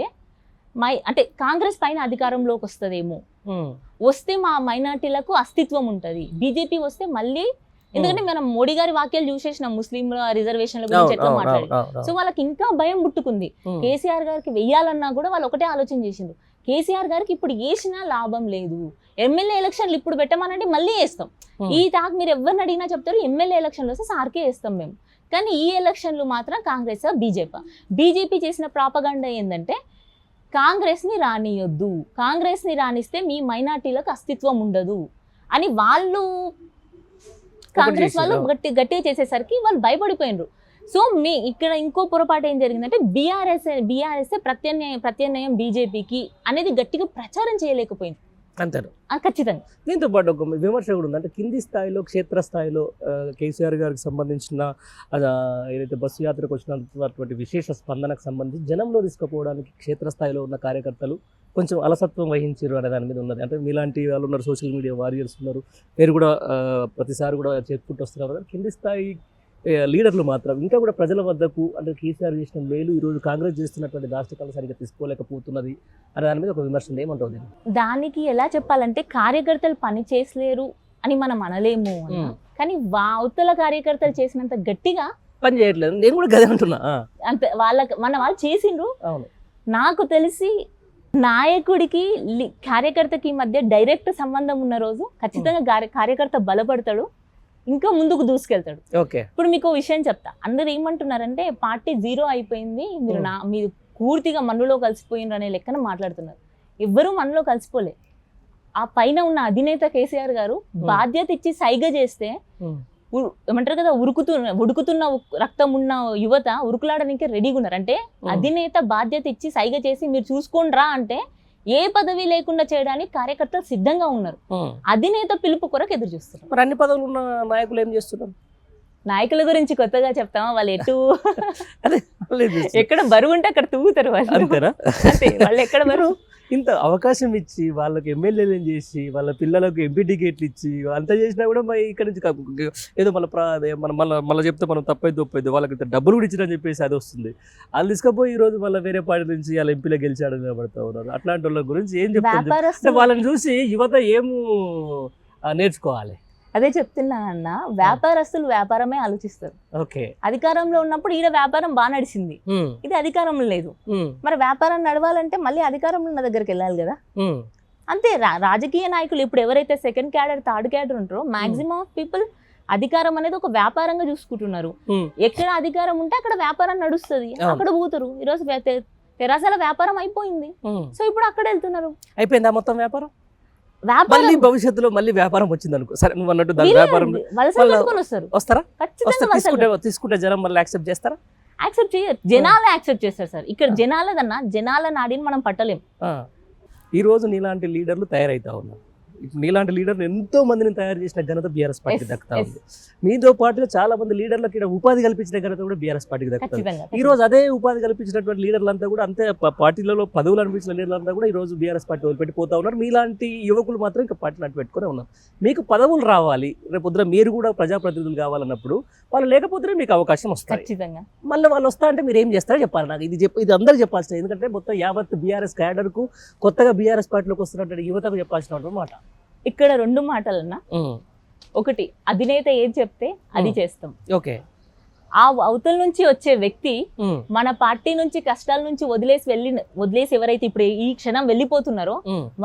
అంటే కాంగ్రెస్ పైన అధికారంలోకి వస్తుందేమో, వస్తే మా మైనార్టీలకు అస్తిత్వం ఉంటుంది. బీజేపీ వస్తే మళ్ళీ, ఎందుకంటే మనం మోడీ గారి వాక్యాలు చూసేసినాం ముస్లింల రిజర్వేషన్ల గురించి ఎట్లా మాట్లాడి, సో వాళ్ళకి ఇంకా భయం పుట్టుకుంది. కేసీఆర్ గారికి వెయ్యాలన్నా కూడా వాళ్ళు ఒకటే ఆలోచన చేసిండ్రు, కేసీఆర్ గారికి ఇప్పుడు వేసినా లాభం లేదు, ఎమ్మెల్యే ఎలక్షన్లు ఇప్పుడు పెట్టమనంటే మళ్ళీ వేస్తాం. ఈ టాక్ మీరు ఎవరిని అడిగినా చెప్తారు ఎమ్మెల్యే ఎలక్షన్లు వస్తే సార్కే వేస్తాం మేము. కానీ ఈ ఎలక్షన్లు మాత్రం కాంగ్రెస్ బీజేపీ చేసిన ప్రాపగండా ఏంటంటే కాంగ్రెస్ని రానియొద్దు, కాంగ్రెస్ని రానిస్తే మీ మైనార్టీలకు అస్తిత్వం ఉండదు అని వాళ్ళు కాంగ్రెస్ వాళ్ళు గట్టిగా చేసేసరికి వాళ్ళు భయపడిపోయినరు. సో ఇక్కడ ఇంకో పొరపాటు ఏం జరిగిందంటే బీఆర్ఎస్ ప్రత్యామ్నాయం బీజేపీకి అనేది గట్టిగా ప్రచారం చేయలేకపోయింది. అంటారు ఖచ్చితంగా. దీంతో పాటు ఒక విమర్శ కూడా ఉంది, అంటే కింది స్థాయిలో క్షేత్రస్థాయిలో కేసీఆర్ గారికి సంబంధించిన ఏదైతే బస్సు యాత్రకు వచ్చినటువంటి విశేష స్పందనకు సంబంధించి జనంలో తీసుకుపోవడానికి క్షేత్రస్థాయిలో ఉన్న కార్యకర్తలు కొంచెం అలసత్వం వహించారు అనే దాని మీద ఉన్నది. అంటే మీలాంటి వాళ్ళు ఉన్నారు, సోషల్ మీడియా వారియర్స్ ఉన్నారు, మీరు కూడా ప్రతిసారి కూడా చెప్పుకుంటూ వస్తున్నారు. కింది స్థాయి లీడర్లు మాత్రం ఇంకా కూడా ప్రజల వద్దకు, అంటే కేసీఆర్ చేసిన మేలు ఈరోజు కాంగ్రెస్ చేస్తున్నటువంటి దాష్టికాలు సరిగ్గా తీసుకోలేకపోతున్నది అనే దాని మీద ఒక విమర్శ ఏమంటుంది? దానికి ఎలా చెప్పాలంటే కార్యకర్తలు పని చేసలేరు అని మనం అనలేము, కానీ అవతల కార్యకర్తలు చేసినంత గట్టిగా పని చేయట్లేదు. నేను కూడా గదే అంటున్నా. అంత వాళ్ళు చేసిండ్రు. నాకు తెలిసి నాయకుడికి కార్యకర్తకి మధ్య డైరెక్ట్ సంబంధం ఉన్న రోజు ఖచ్చితంగా కార్యకర్త బలపడతాడు, ఇంకా ముందుకు దూసుకెళ్తాడు. ఇప్పుడు మీకు విషయం చెప్తా. అందరు ఏమంటున్నారంటే పార్టీ 0 అయిపోయింది, మీరు పూర్తిగా మనలో కలిసిపోయిండ్రు అనే లెక్కన మాట్లాడుతున్నారు. ఎవ్వరూ మనలో కలిసిపోలే. ఆ పైన ఉన్న అధినేత కేసీఆర్ గారు బాధ్యత ఇచ్చి సైగ చేస్తే ఏమంటారు కదా, ఉడుకుతున్న రక్తం ఉన్న యువత ఉరుకులాడడానికి రెడీగా ఉన్నారు. అంటే అధినేత బాధ్యత ఇచ్చి సైగ చేసి మీరు చూసుకోండి రా అంటే ఏ పదవి లేకుండా చేయడానికి కార్యకర్తలు సిద్ధంగా ఉన్నారు. అధినేత పిలుపు కొరకు ఎదురు చూస్తున్నారు. మరి అన్ని పదవులు ఉన్న నాయకులు ఏం చేస్తున్నారు? నాయకుల గురించి కొత్తగా చెప్తామా? వాళ్ళు ఎక్కడ బరువు ఉంటే అక్కడ తూగుతారు వాళ్ళు. అంతేనా? వాళ్ళు ఎక్కడ బరువు. ఇంత అవకాశం ఇచ్చి వాళ్ళకి ఎమ్మెల్యేలు చేసి వాళ్ళ పిల్లలకు ఎంపీ టికెట్లు ఇచ్చి అంతా చేసినా కూడా మరి ఇక్కడ నుంచి ఏదో మళ్ళీ చెప్తే మనం తప్పైద్దు వాళ్ళకి డబ్బులు కూడా ఇచ్చిరని చెప్పేసి అది వస్తుంది. వాళ్ళు తీసుకపోయి ఈరోజు మళ్ళీ వేరే పార్టీ నుంచి వాళ్ళ ఎంపీలో గెలిచాడు నిలబడతా ఉన్నారు. అట్లాంటి వాళ్ళ గురించి ఏం చెప్తారు? వాళ్ళని చూసి యువత ఏం నేర్చుకోవాలి? అదే చెప్తున్నానన్న, వ్యాపారస్తులు వ్యాపారమే ఆలోచిస్తారు. అధికారంలో ఉన్నప్పుడు ఈడ వ్యాపారం బాగా నడిచింది, ఇది అధికారంలో లేదు. మరి వ్యాపారం నడవాలంటే మళ్ళీ అధికారంలో ఉన్న దగ్గరికి వెళ్ళాలి కదా. అంతే రాజకీయ నాయకులు ఇప్పుడు ఎవరైతే సెకండ్ క్యాడర్ థర్డ్ క్యాడర్ ఉంటారో మాక్సిమం ఆఫ్ పీపుల్ అధికారం అనేది ఒక వ్యాపారంగా చూసుకుంటున్నారు. ఎక్కడ అధికారం ఉంటే అక్కడ వ్యాపారం నడుస్తుంది, అక్కడ పోతారు. ఈరోజు తెరాసల వ్యాపారం అయిపోయింది, సో ఇప్పుడు అక్కడ వెళ్తున్నారు. అయిపోయిందా మొత్తం వ్యాపారం? వ్యాపారం మళ్ళీ భవిష్యత్తులో మళ్ళీ వ్యాపారం వచ్చింది అనుకో, సరే నువ్వు అన్నట్టు దాని వీళ్ళు వ్యాపారం వలసలు వాళ్ళ- కట్టుకొని వస్తారు వస్తారా? ఖచ్చితంగా వస్తే వలసలు తీసుకుంటే జనం మళ్ళీ యాక్సెప్ట్ చేస్తారా? యాక్సెప్ట్ చేయరు, జనాలే యాక్సెప్ట్ చేస్తారు సార్. ఇక్కడ జనాలదన్నా జనాల నాడిని మనం పట్టలేం. ఈ రోజు నీలాంటి లీడర్లు తయారైతా ఉన్నారు. ఇప్పుడు నీలాంటి లీడర్లు ఎంతో మందిని తయారు చేసిన ఘనత బీఆర్ఎస్ పార్టీకి Yes, దక్కుతా yes. ఉంది. మీతో పాటుగా చాలా మంది లీడర్లకు ఇక్కడ ఉపాధి కల్పించిన ఘనత కూడా బీఆర్ఎస్ పార్టీకి దక్కుతుంది. ఖచ్చితంగా ఈ రోజు అదే ఉపాధి కల్పించినటువంటి లీడర్లంతా కూడా అంతే పార్టీలలో పదవులు అనిపించిన లీడర్లంతా కూడా ఈ రోజు బీఆర్ఎస్ పార్టీ వదిలిపెట్టి పోతా ఉన్నారు. మీలాంటి యువకులు మాత్రం ఇంకా పార్టీని అట్టు పెట్టుకునే ఉన్నారు. మీకు పదవులు రావాలి, రేపు పొద్దున మీరు కూడా ప్రజాప్రతినిధులు కావాలన్నప్పుడు వాళ్ళు లేకపోతే మీకు అవకాశం వస్తాయి. ఖచ్చితంగా మళ్ళీ వాళ్ళు వస్తా అంటే మీరు ఏం చేస్తారో చెప్పాలి నాకు. ఇది అందరికి చెప్పాల్సింది, ఎందుకంటే మొత్తం యావత్ బీఆర్ఎస్ క్యాడర్కు కొత్తగా బీఆర్ఎస్ పార్టీలోకి వస్తున్నటువంటి యువతకు చెప్పాల్సిన మాట. ఇక్కడ 2 మాటలన్నా. ఒకటి, అధినేత ఏది చెప్తే అది చేస్తాం. ఓకే. ఆ అవతల నుంచి వచ్చే వ్యక్తి మన పార్టీ నుంచి కష్టాల నుంచి వదిలేసి ఎవరైతే ఇప్పుడు ఈ క్షణం వెళ్ళిపోతున్నారో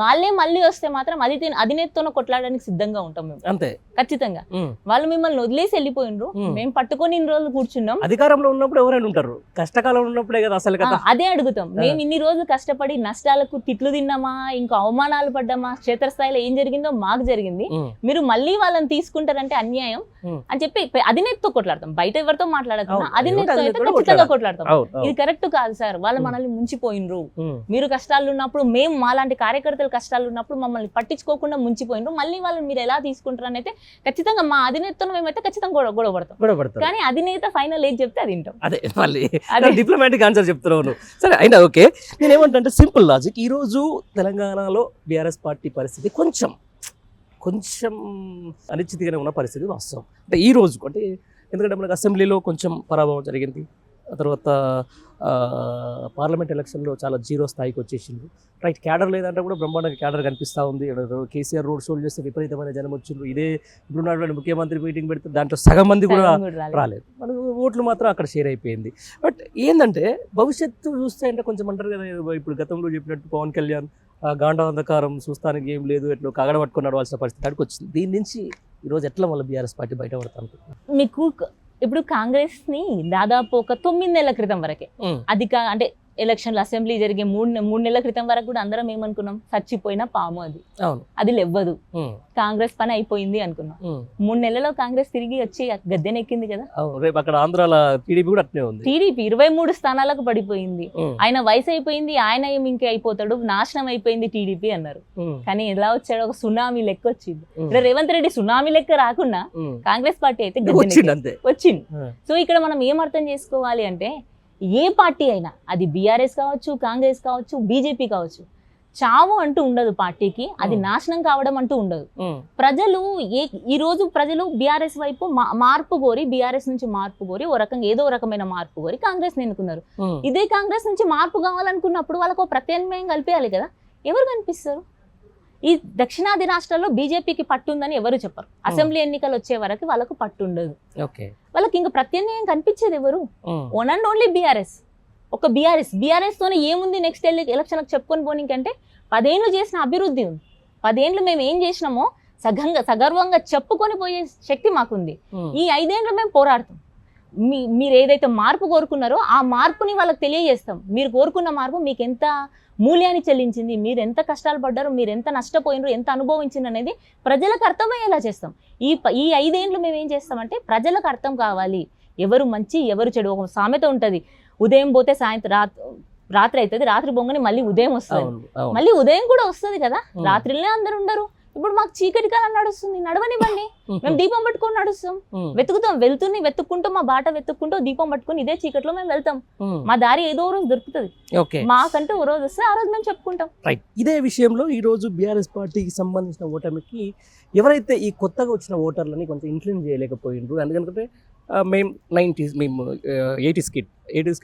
వాళ్ళే మళ్ళీ వస్తే మాత్రం అధినేతతో కొట్లాడడానికి సిద్ధంగా ఉంటాం మేము. అంతే, ఖచ్చితంగా. వాళ్ళు మిమ్మల్ని వదిలేసి వెళ్ళిపోయినరు, మేము పట్టుకొని ఇన్ని రోజులు కూర్చున్నాం. అధికారంలో ఉన్నప్పుడు ఎవరైనా ఉంటారు, కష్టకాలం ఉన్నప్పుడే కదా అసలు కదా. అదే అడుగుతాం, మేము ఇన్ని రోజులు కష్టపడి నష్టాలకు తిట్లు తిన్నామా, ఇంకా అవమానాలు పడ్డామా, క్షేత్రస్థాయిలో ఏం జరిగిందో మాకు జరిగింది, మీరు మళ్ళీ వాళ్ళని తీసుకుంటారంటే అన్యాయం అని చెప్పి అధినేతతో కొట్లాడతాం. బయట ఎవరితో మాట్లాడకుండా అధినేతతో అయితే ఖచ్చితంగా కొట్లాడతాం. ఇది కరెక్ట్ కాదు సార్, వాళ్ళు మనల్ని ముంచిపోయినరు, మీరు కష్టాలు ఉన్నప్పుడు మేము మాలాంటి కార్యకర్తలు కష్టాలు ఉన్నప్పుడు మమ్మల్ని పట్టించుకోకుండా ముంచిపోయినరు, మళ్ళీ వాళ్ళని మీరు ఎలా తీసుకుంటారు అని అయితే ఖచ్చితంగా మా అధినేతతో మేమైతే ఖచ్చితంగా గొడవ పడతాం. కానీ అధినేత ఫైనల్ ఏది చెప్తే అది వింటాం. అదే మళ్ళీ డిప్లొమాటిక్ ఆన్సర్ చెప్తున్నాను. సరే అయినా ఓకే. నేను ఏమంటే సింపుల్ లాజిక్, ఈ రోజు తెలంగాణలో బీఆర్ఎస్ పార్టీ పరిస్థితి కొంచెం అనిశ్చితిగానే ఉన్న పరిస్థితి వాస్తవం. అంటే ఈ రోజు అంటే ఎందుకంటే మనకు అసెంబ్లీలో కొంచెం పరాభవం జరిగింది, ఆ తర్వాత పార్లమెంట్ ఎలక్షన్లో చాలా జీరో స్థాయికి వచ్చేసిండ్రు. రైట్, క్యాడర్ లేదంటే కూడా బ్రహ్మాండంగా క్యాడర్ కనిపిస్తూ ఉంది. కేసీఆర్ రోడ్ షోలు చేస్తే విపరీతమైన జనం వచ్చిండ్రు. ఇదే ఇప్పుడున్నటువంటి ముఖ్యమంత్రి మీటింగ్ పెడితే దాంట్లో సగం మంది కూడా రాలేదు. మనకు ఓట్లు మాత్రం అక్కడ షేర్ అయిపోయింది. బట్ ఏంటంటే భవిష్యత్తు చూస్తే అంటే కొంచెం అంటారు కదా, ఇప్పుడు గతంలో చెప్పినట్టు పవన్ కళ్యాణ్ గాండాంధకారం చూస్తానికి ఏం లేదు, ఎట్లా కాగడ పట్టుకొని నడవాల్సిన పరిస్థితి అక్కడికి వచ్చింది. దీని నుంచి ఈరోజు ఎట్లా మళ్ళీ బీఆర్ఎస్ పార్టీ బయటపడతా అనుకుంటున్నారు? మీకు ఇప్పుడు కాంగ్రెస్ ని దాదాపు ఒక 9 నెలల క్రితం వరకే అంటే ఎలక్షన్లు అసెంబ్లీ జరిగే 3 నెలల క్రితం వరకు కూడా అందరం ఏమనుకున్నాం, చచ్చిపోయిన పాము అది లెవ్వదు, కాంగ్రెస్ పని అయిపోయింది అనుకున్నాం. 3 నెలల్లో కాంగ్రెస్ తిరిగి వచ్చి గద్దెనెక్కింది కదా. రేపు అక్కడ ఆంధ్రాలో టీడీపీ కూడా అట్నే ఉంది. టీడీపీ 23 స్థానాలకు పడిపోయింది. ఆయన వయసు అయిపోయింది, ఆయన ఇంకే అయిపోతాడు, నాశనం అయిపోయింది టీడీపీ అన్నారు. కానీ ఎలా వచ్చాడు, ఒక సునామీ లెక్క వచ్చింది. రేవంత్ రెడ్డి సునామీ లెక్క రాకుండా కాంగ్రెస్ పార్టీ అయితే వచ్చింది. సో ఇక్కడ మనం ఏం అర్థం చేసుకోవాలి అంటే, ఏ పార్టీ అయినా అది బీఆర్ఎస్ కావచ్చు, కాంగ్రెస్ కావచ్చు, బీజేపీ కావచ్చు, చావు అంటూ ఉండదు పార్టీకి, అది నాశనం కావడం అంటూ ఉండదు. ప్రజలు ఈ రోజు ప్రజలు బీఆర్ఎస్ వైపు మార్పు కోరి, బీఆర్ఎస్ నుంచి మార్పు కోరి, ఓ రకంగా ఏదో రకమైన మార్పు కోరి కాంగ్రెస్ ని ఎన్నుకున్నారు. ఇదే కాంగ్రెస్ నుంచి మార్పు కావాలనుకున్నప్పుడు వాళ్ళకు ప్రత్యామ్నాయం కల్పించాలి కదా. ఎవరు కనిపిస్తారు? ఈ దక్షిణాది రాష్ట్రాల్లో బీజేపీకి పట్టుందని ఎవరు చెప్పరు. అసెంబ్లీ ఎన్నికలు వచ్చే వరకు వాళ్ళకు పట్టుండదు. వాళ్ళకి ఇంకా ప్రత్యామ్నాయం కనిపించేది ఎవరు? One and only BRS. ఒక బీఆర్ఎస్ తోనే ఏముంది నెక్స్ట్ ఎలక్షన్లకు చెప్పుకొని పోనీకంటే 10 ఏళ్ళు చేసిన అభివృద్ధి ఉంది. 10 ఏళ్ళు మేము ఏం చేసినామో సగర్వంగా చెప్పుకొని పోయే శక్తి మాకుంది. ఈ 5 ఏళ్ళు మేము పోరాడతాం. మీరు ఏదైతే మార్పు కోరుకున్నారో ఆ మార్పుని వాళ్ళకి తెలియజేస్తాం. మీరు కోరుకున్న మార్పు మీకు ఎంత మూల్యాన్ని చెల్లించింది, మీరు ఎంత కష్టాలు పడ్డారు, మీరు ఎంత నష్టపోయినారు, ఎంత అనుభవించింది అనేది ప్రజలకు అర్థమయ్యేలా చేస్తాం. ఈ 5 ఏళ్ళు మేము ఏం చేస్తామంటే ప్రజలకు అర్థం కావాలి, ఎవరు మంచి ఎవరు చెడు. ఒక సామెత ఉంటుంది, ఉదయం పోతే సాయంత్రం రాత్రి అవుతుంది, రాత్రి బొంగని మళ్ళీ ఉదయం వస్తుంది. మళ్ళీ ఉదయం కూడా వస్తుంది కదా, రాత్రిలోనే అందరు ఉండరు. ఇప్పుడు మాకు చీకటి కాలం నడుస్తుంది, నడవనివ్వండి, మేము దీపం పట్టుకొని నడుస్తాం, వెతుక్కుంటూ మా బాట వెతుక్కుంటూ దీపం పట్టుకొని ఇదే చీకట్లో మేము వెళ్తాం. మా దారి ఏదో రోజు దొరుకుతుంది, మాకంటూ ఓ రోజు వస్తే ఆ రోజు మేము చెప్పుకుంటాం. ఇదే విషయంలో ఈ రోజు బీఆర్ఎస్ పార్టీకి సంబంధించిన ఓటమికి ఎవరైతే ఈ కొత్తగా వచ్చిన ఓటర్లని కొంచెం ఇన్ఫ్లుయెన్స్ చేయలేకపోయిండ్రు, ఎందుకంటే మేము 80s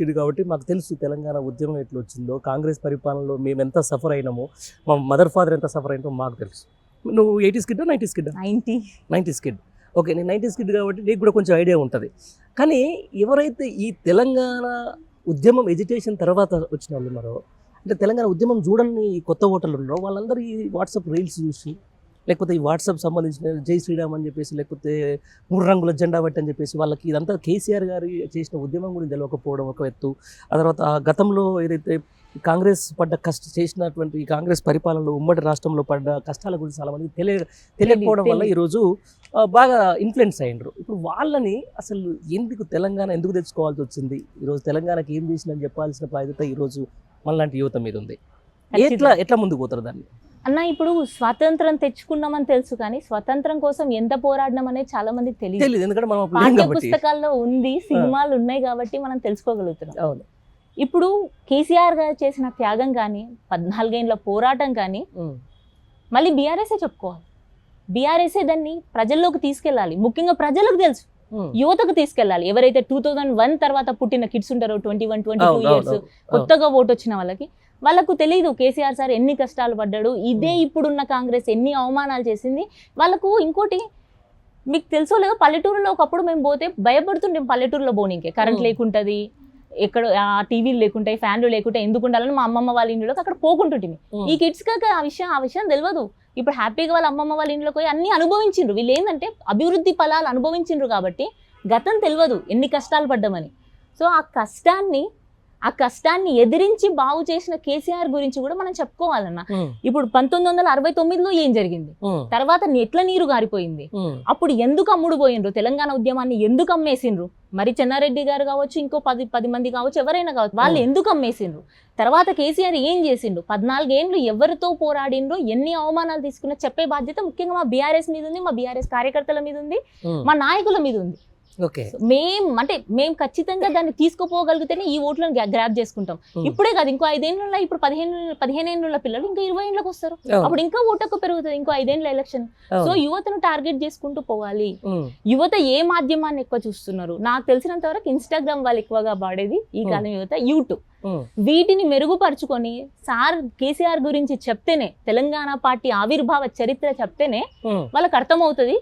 కిడ్ కాబట్టి మాకు తెలుసు తెలంగాణ ఉద్యమం ఎట్లా వచ్చిందో, కాంగ్రెస్ పరిపాలనలో మేము ఎంత సఫర్ అయినామో, మా మదర్ ఫాదర్ ఎంత సఫర్ అయినామో మాకు తెలుసు. నువ్వు 80s kid 90s kid? 90s kid. Okay, నేను 90s కిడ్ కాబట్టి నీకు కూడా కొంచెం ఐడియా ఉంటుంది. కానీ ఎవరైతే ఈ తెలంగాణ ఉద్యమం ఎడ్యుకేషన్ తర్వాత వచ్చిన వాళ్ళు ఉన్నారో, అంటే తెలంగాణ ఉద్యమం చూడని కొత్త ఓటర్లు ఉన్నారో, వాళ్ళందరూ ఈ వాట్సాప్ రీల్స్ చూసి, లేకపోతే ఈ వాట్సాప్ సంబంధించిన జై శ్రీరామ్ అని చెప్పేసి, లేకపోతే 3 రంగుల జెండా బట్టి అని చెప్పేసి వాళ్ళకి ఇదంతా కేసీఆర్ గారు చేసిన ఉద్యమం గురించి తెలియకపోవడం ఒక ఎత్తు. ఆ తర్వాత గతంలో ఏదైతే ఈ కాంగ్రెస్ చేసినటువంటి ఈ కాంగ్రెస్ పరిపాలనలో ఉమ్మడి రాష్ట్రంలో పడ్డ కష్టాల గురించి చాలా మందికి తెలియకపోవడం వల్ల ఈరోజు బాగా ఇన్ఫ్లుయెన్స్ అయ్యిండ్రు. ఇప్పుడు వాళ్ళని అసలు తెలంగాణ ఎందుకు తెచ్చుకోవాల్సి వచ్చింది, ఈరోజు తెలంగాణకి ఏం చేసిందని చెప్పాల్సిన బాధ్యత ఈరోజు మనలాంటి యువత మీద ఉంది. ఎట్లా ముందుకు పోతారు దాన్ని అన్న? ఇప్పుడు స్వాతంత్రం తెచ్చుకున్నామని తెలుసు, కానీ స్వతంత్రం కోసం ఎంత పోరాడినాం అనేది చాలా మందికి తెలియదు. ఎందుకంటే మనం పాఠ్య పుస్తకాల్లో ఉంది, సినిమాలు ఉన్నాయి కాబట్టి మనం తెలుసుకోగలుగుతున్నాం. అవును. ఇప్పుడు కేసీఆర్ గారు చేసిన త్యాగం కానీ 14 ఏళ్ళ పోరాటం కానీ మళ్ళీ బీఆర్ఎస్ఏ చెప్పుకోవాలి. బీఆర్ఎస్ఏ దాన్ని ప్రజల్లోకి తీసుకెళ్ళాలి. ముఖ్యంగా ప్రజలకు తెలుసు, యువతకు తీసుకెళ్ళాలి. ఎవరైతే 2001 తర్వాత పుట్టిన కిడ్స్ ఉంటారో 21-22 ఇయర్స్ కొత్తగా ఓటు వచ్చిన వాళ్ళకు తెలియదు కేసీఆర్ సార్ ఎన్ని కష్టాలు పడ్డాడు, ఇదే ఇప్పుడున్న కాంగ్రెస్ ఎన్ని అవమానాలు చేసింది. వాళ్ళకు ఇంకోటి మీకు తెలుసో లేదో, పల్లెటూరులో ఒకప్పుడు మేము పోతే భయపడుతుంటాం. పల్లెటూరులో పోనీకే కరెంట్ లేకుంటది, ఎక్కడ టీవీలు లేకుంటాయి, ఫ్యాన్లు లేకుంటాయి, ఎందుకు ఉండాలని మా అమ్మమ్మ వాళ్ళ ఇంట్లోకి అక్కడ పోకుంటుంటిమి. ఈ కిడ్స్ కాక ఆ విషయం తెలియదు. ఇప్పుడు హ్యాపీగా వాళ్ళ అమ్మమ్మ వాళ్ళ ఇంట్లోకి పోయి అన్ని అనుభవించిండ్రు. వీళ్ళు ఏంటంటే అభివృద్ధి ఫలాలు అనుభవించిండ్రు కాబట్టి గతం తెలియదు ఎన్ని కష్టాలు పడ్డామని. సో ఆ కష్టాన్ని ఎదిరించి బాగు చేసిన కేసీఆర్ గురించి కూడా మనం చెప్పుకోవాలన్నా. ఇప్పుడు 1969లో ఏం జరిగింది, తర్వాత ఎట్ల నీరు గారిపోయింది, అప్పుడు ఎందుకు అమ్ముడు పోయిండ్రు, తెలంగాణ ఉద్యమాన్ని ఎందుకు అమ్మేసిండ్రు, మరి చెన్నారెడ్డి గారు కావచ్చు, ఇంకో 10 మంది కావచ్చు, ఎవరైనా కావచ్చు, వాళ్ళు ఎందుకు అమ్మేసిండ్రు, తర్వాత కేసీఆర్ ఏం చేసిండ్రు, 14 ఏళ్ళు ఎవరితో పోరాడిండ్రు, ఎన్ని అవమానాలు తీసుకున్నా చెప్పే బాధ్యత ముఖ్యంగా మా బీఆర్ఎస్ మీద ఉంది, మా బీఆర్ఎస్ కార్యకర్తల మీద ఉంది, మా నాయకుల మీద ఉంది. మేము ఖచ్చితంగా దాన్ని తీసుకుపోగలిగితేనే ఈ ఓట్లను గ్రాప్ చేసుకుంటాం. ఇప్పుడే కాదు, ఇంకో 5 ఏళ్ళ, ఇప్పుడు 15 ఏళ్ళ పిల్లలు ఇంకా 20 ఏళ్ళకి వస్తారు, అప్పుడు ఇంకా ఓటకు పెరుగుతుంది, ఇంకో 5 ఏళ్ళ ఎలక్షన్. సో యువతను టార్గెట్ చేసుకుంటూ పోవాలి. యువత ఏ మాధ్యమాన్ని ఎక్కువ చూస్తున్నారు, నాకు తెలిసినంత వరకు ఇన్స్టాగ్రామ్ వాళ్ళు ఎక్కువగా వాడేది ఈ కాలం యువత, యూట్యూబ్. వీటిని మెరుగుపరుచుకొని సార్ కేసీఆర్ గురించి చెప్తేనే, తెలంగాణ పార్టీ ఆవిర్భావ చరిత్ర చెప్తేనే వాళ్ళకి అర్థమవుతుంది.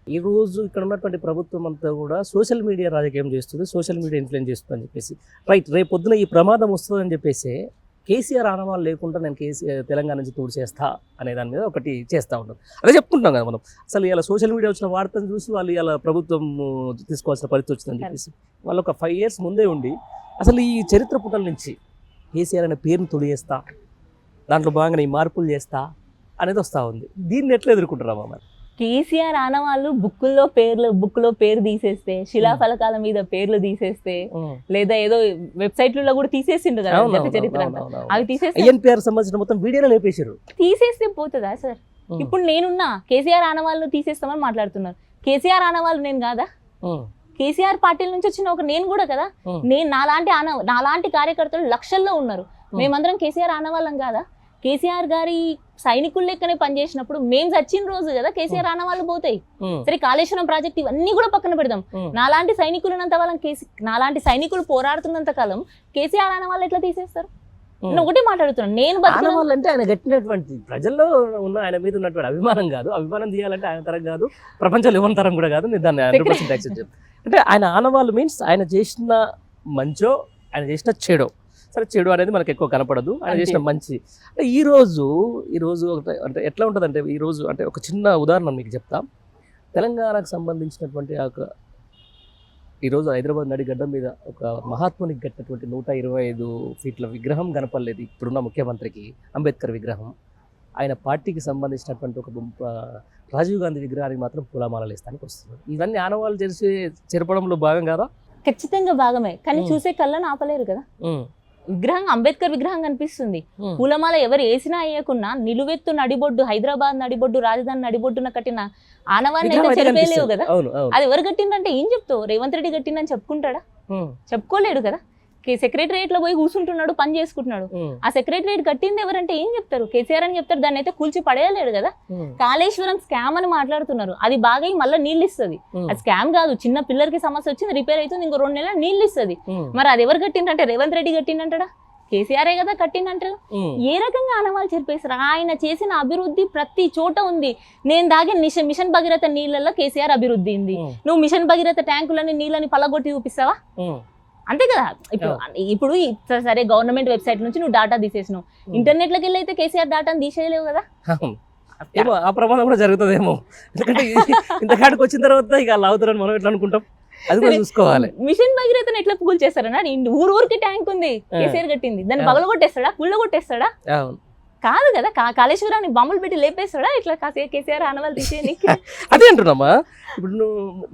ఈ రోజు ఇక్కడ ఉన్నటువంటి ప్రభుత్వం అంతా కూడా సోషల్ మీడియా రాజకీయం చేస్తుంది, సోషల్ మీడియా ఇన్ఫ్లుయెన్స్ చేస్తుంది అని చెప్పేసి, రేపు పొద్దున ఈ ప్రమాదం వస్తుందని చెప్పేసి కేసీఆర్ ఆనవాళ్ళు లేకుండా నేను తెలంగాణ నుంచి తోడు చేస్తా అనే దాని మీద ఒకటి చేస్తూ ఉంటాం. అదే చెప్పుకుంటాం కదా మనం. అసలు ఇలా సోషల్ మీడియా వచ్చిన వార్తను చూసి వాళ్ళు ఇలా ప్రభుత్వం తీసుకోవాల్సిన పరిస్థితి వచ్చిందని చెప్పేసి వాళ్ళు ఒక 5 years ముందే ఉండి అసలు ఈ చరిత్ర పుటల నుంచి కేసీఆర్ అనే పేరును తొలిచేస్తా, దాంట్లో భాగంగా ఈ మార్పులు చేస్తా అనేది వస్తూ ఉంది. దీన్ని ఎట్లా ఎదుర్కొంటారా మరి? కేసీఆర్ ఆనవాళ్ళు బుక్లో పేరు తీసేస్తే, శిలాఫలకాల మీద పేర్లు తీసేస్తే, లేదా ఏదో వెబ్సైట్లలో కూడా తీసేసిండు కదా గత చరిత్ర, అవి తీసేస్తే సంబంధించిన మొత్తం వీడియోలో లేపేశారు. తీసేస్తే పోతుందా సార్? ఇప్పుడు నేనున్నా కేసీఆర్ ఆనవాళ్ళు తీసేస్తామని మాట్లాడుతున్నారు. కేసీఆర్ ఆనవాళ్ళు నేను కాదా? కేసీఆర్ పార్టీల నుంచి వచ్చిన నేను కూడా కదా. నేను నాలాంటి కార్యకర్తలు లక్షల్లో ఉన్నారు. మేమందరం కేసీఆర్ ఆనవాళ్ళం కాదా? కేసీఆర్ గారి సైనికులు లెక్కనే పనిచేసినప్పుడు మేము చచ్చిన రోజు కదా కేసీఆర్ ఆనవాళ్ళు పోతాయి. సరే, కాళేశ్వరం ప్రాజెక్ట్ ఇవన్నీ కూడా పక్కన పెడదాం. నాలాంటి సైనికులు పోరాడుతున్నంత కాలం కేసీఆర్ ఆనవాళ్ళు ఎట్లా తీసేస్తారు? నేను ఒకటి మాట్లాడుతున్నాను. నేను అంటే ఆయన కట్టినటువంటి ప్రజల్లో ఉన్న ఆయన మీద ఉన్నటువంటి అభిమానం కాదు, అభిమానం తీయాలంటే ఆయన తరం కాదు, ప్రపంచంలో ఎవరి తరం కూడా కాదు. నేను దాన్ని 100% యాక్సెప్ట్ చేస్తాను. అంటే ఆయన ఆనవాళ్ళు మీన్స్ ఆయన చేసిన మంచో, ఆయన చేసిన చెడో. సరే, చెడు అనేది మనకు ఎక్కువ కనపడదు, ఆయన చేసిన మంచి. అంటే ఈరోజు అంటే ఎట్లా ఉంటుందంటే, ఈరోజు అంటే ఒక చిన్న ఉదాహరణ మీకు చెప్తా. తెలంగాణకు సంబంధించినటువంటి ఈరోజు హైదరాబాద్ నడిగడ్డ మీద ఒక మహాత్మునికి కట్టినటువంటి 125 feet విగ్రహం కనపడలేదు ఇప్పుడున్న ముఖ్యమంత్రికి, అంబేద్కర్ విగ్రహం. ఆయన పార్టీకి సంబంధించినటువంటి ఒక రాజీవ్ గాంధీ విగ్రహానికి మాత్రం పూలమాలలు వేస్తానికి వస్తున్నారు. ఇవన్నీ ఆనవాళ్ళు చెరపడంలో భాగం కాదా? ఖచ్చితంగా భాగమే, కానీ చూసే కళ్ళని ఆపలేరు కదా. విగ్రహం, అంబేద్కర్ విగ్రహం కనిపిస్తుంది, పూలమాల ఎవరు వేసినా వేయకున్నా నిలువెత్తు నడిబొడ్డు, హైదరాబాద్ నడిబొడ్డు, రాజధాని నడిబొడ్డున కట్టిన ఆనవాన్ని అయితే చెరిపేయలేవు కదా. అది ఎవరు కట్టిందంటే ఏం చెప్తావు? రేవంత్ రెడ్డి కట్టిందని చెప్పుకుంటాడా? చెప్పుకోలేడు కదా. సెక్రటరియట్ లో పోయి కూర్చుంటున్నాడు, పని చేసుకుంటున్నాడు. ఆ సెక్రటరియట్ కట్టింది ఎవరంటే ఏం చెప్తారు? కేసీఆర్ అని చెప్తారు. దాన్ని అయితే కూల్చి పడేయలేడు కదా. కాళేశ్వరం స్కామ్ అని మాట్లాడుతున్నారు, అది బాగా మళ్ళీ నీళ్ళు ఇస్తుంది. అది స్కామ్ కాదు, చిన్న పిల్లలకి సమస్య వచ్చింది, రిపేర్ అవుతుంది, ఇంకో 2 నెలలు నీళ్ళు ఇస్తుంది. మరి అది ఎవరు కట్టిందంటే రేవంత్ రెడ్డి కట్టిందంటాడా? కేసీఆరే కదా కట్టిందంటారు. ఏ రకంగా ఆనవాళ్ళు చెరిపేశారు? ఆయన చేసిన అభివృద్ధి ప్రతి చోట ఉంది. నేను దాగే మిషన్ భగీరథ నీళ్ళల్లో కేసీఆర్ అభివృద్ధి ఉంది. నువ్వు మిషన్ భగీరథ ట్యాంకులని నీళ్ళని పలగొట్టి చూపిస్తావా? అంతే కదా. ఇప్పుడు సరే, గవర్నమెంట్ వెబ్సైట్ నుంచి నువ్వు డాటా తీసేసినావు, ఇంటర్నెట్ లోకి వెళ్ళి అయితే కేసీఆర్ డాటాను తీసేయలేవు కదా. ఆ ప్రమాదం కూడా జరుగుతుందేమో, ఎందుకంటే ఇంతకాడికి వచ్చిన తర్వాత ఇక అలా అవుతారని మనం ఎట్లా అనుకుంటాం. అది కూడా చూసుకోవాలి. మిషన్ భగీరథను ఎట్లా పూల్ చేస్తారన్నా? ఊరికి ట్యాంక్ ఉంది, కేసీఆర్ కట్టింది, దాన్ని పగల కొట్టేస్తాడా, కుళ్ళ కొట్టేస్తాడా? కాదు కదా, కాళేశ్వరాన్ని బాంబులు పెట్టి లేపేస్తాడా ఇట్లా కేసీఆర్ ఆనవాళ్ళు తీసేయడానికి? అదే అంటున్నామా. ఇప్పుడు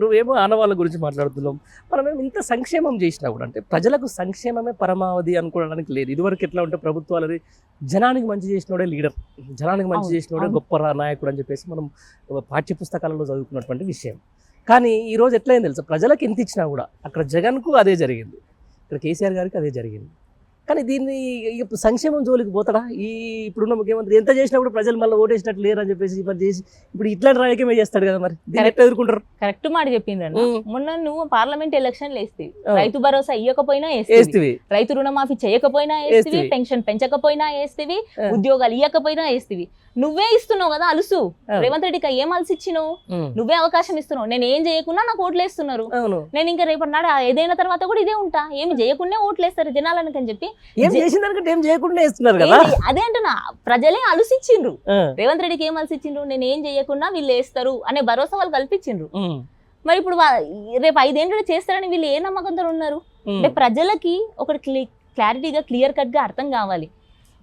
నువ్వేమో ఆనవాళ్ళ గురించి మాట్లాడుతున్నావు. మనమేమో ఇంత సంక్షేమం చేసినా కూడా, అంటే ప్రజలకు సంక్షేమమే పరమావధి అనుకోవడానికి లేదు. ఇదివరకు ఎట్లా ఉంటే ప్రభుత్వాలని జనానికి మంచి చేసినోడే లీడర్, జనానికి మంచి చేసినోడే గొప్ప నాయకుడు అని చెప్పేసి మనం పాఠ్య పుస్తకాలలో చదువుకున్నటువంటి విషయం. కానీ ఈరోజు ఎట్లయింది తెలుసా, ప్రజలకు ఎంత ఇచ్చినా కూడా అక్కడ జగన్కు అదే జరిగింది, ఇక్కడ కేసీఆర్ గారికి అదే జరిగింది. కానీ దీన్ని ఇప్పుడు సంక్షేమం జోలికి పోతాడా? ఇప్పుడున్న ముఖ్యమంత్రి ఎంత చేసినా కూడా ప్రజలు మళ్ళీ ఓటేసినట్లు లేరు అని చెప్పేసి ఇప్పుడు చేసి ఇప్పుడు ఇట్లాంటి రాజకీయమే చేస్తాడు కదా. మరి దీన్ని ఎట్లా ఎదుర్కొంటారు? కరెక్ట్ మాట చెప్పిండ్రు. మొన్న నువ్వు పార్లమెంట్ ఎలక్షన్ వేస్తేవి, రైతు భరోసా ఇవ్వకపోయినా వేస్తేవి, రైతు రుణమాఫీ చేయకపోయినా వేస్తేవి, పెన్షన్ పెంచకపోయినా వేస్తేవి, ఉద్యోగాలు ఇవ్వకపోయినా వేస్తేవి. నువ్వే ఇస్తున్నావు కదా అలుసు. రేవంత్ రెడ్డికి ఏం అలసి ఇచ్చినావు? నువ్వే అవకాశం ఇస్తున్నావు. నేను ఏం చేయకున్నా నాకు ఓట్లు వేస్తున్నారు, నేను ఇంకా రేపటి నాడు ఏదైనా తర్వాత కూడా ఇదే ఉంటా, ఏమి చేయకుండా ఓట్లు వేస్తారు జనాలకి అని చెప్పి అదే అంటున్నా. ప్రజలే అలుసిచ్చిండ్రు, రేవంత్ రెడ్డికి ఏం అలసిచ్చిండ్రు, నేను ఏం చేయకున్నా వీళ్ళు వేస్తారు అనే భరోసా వాళ్ళు కల్పించిండ్రు. మరి ఇప్పుడు రేపు 5 ఏళ్ళు చేస్తారని వీళ్ళు ఏ నమ్మకంతో ఉన్నారు? అంటే ప్రజలకి ఒకటి క్లారిటీగా క్లియర్ కట్ గా అర్థం కావాలి.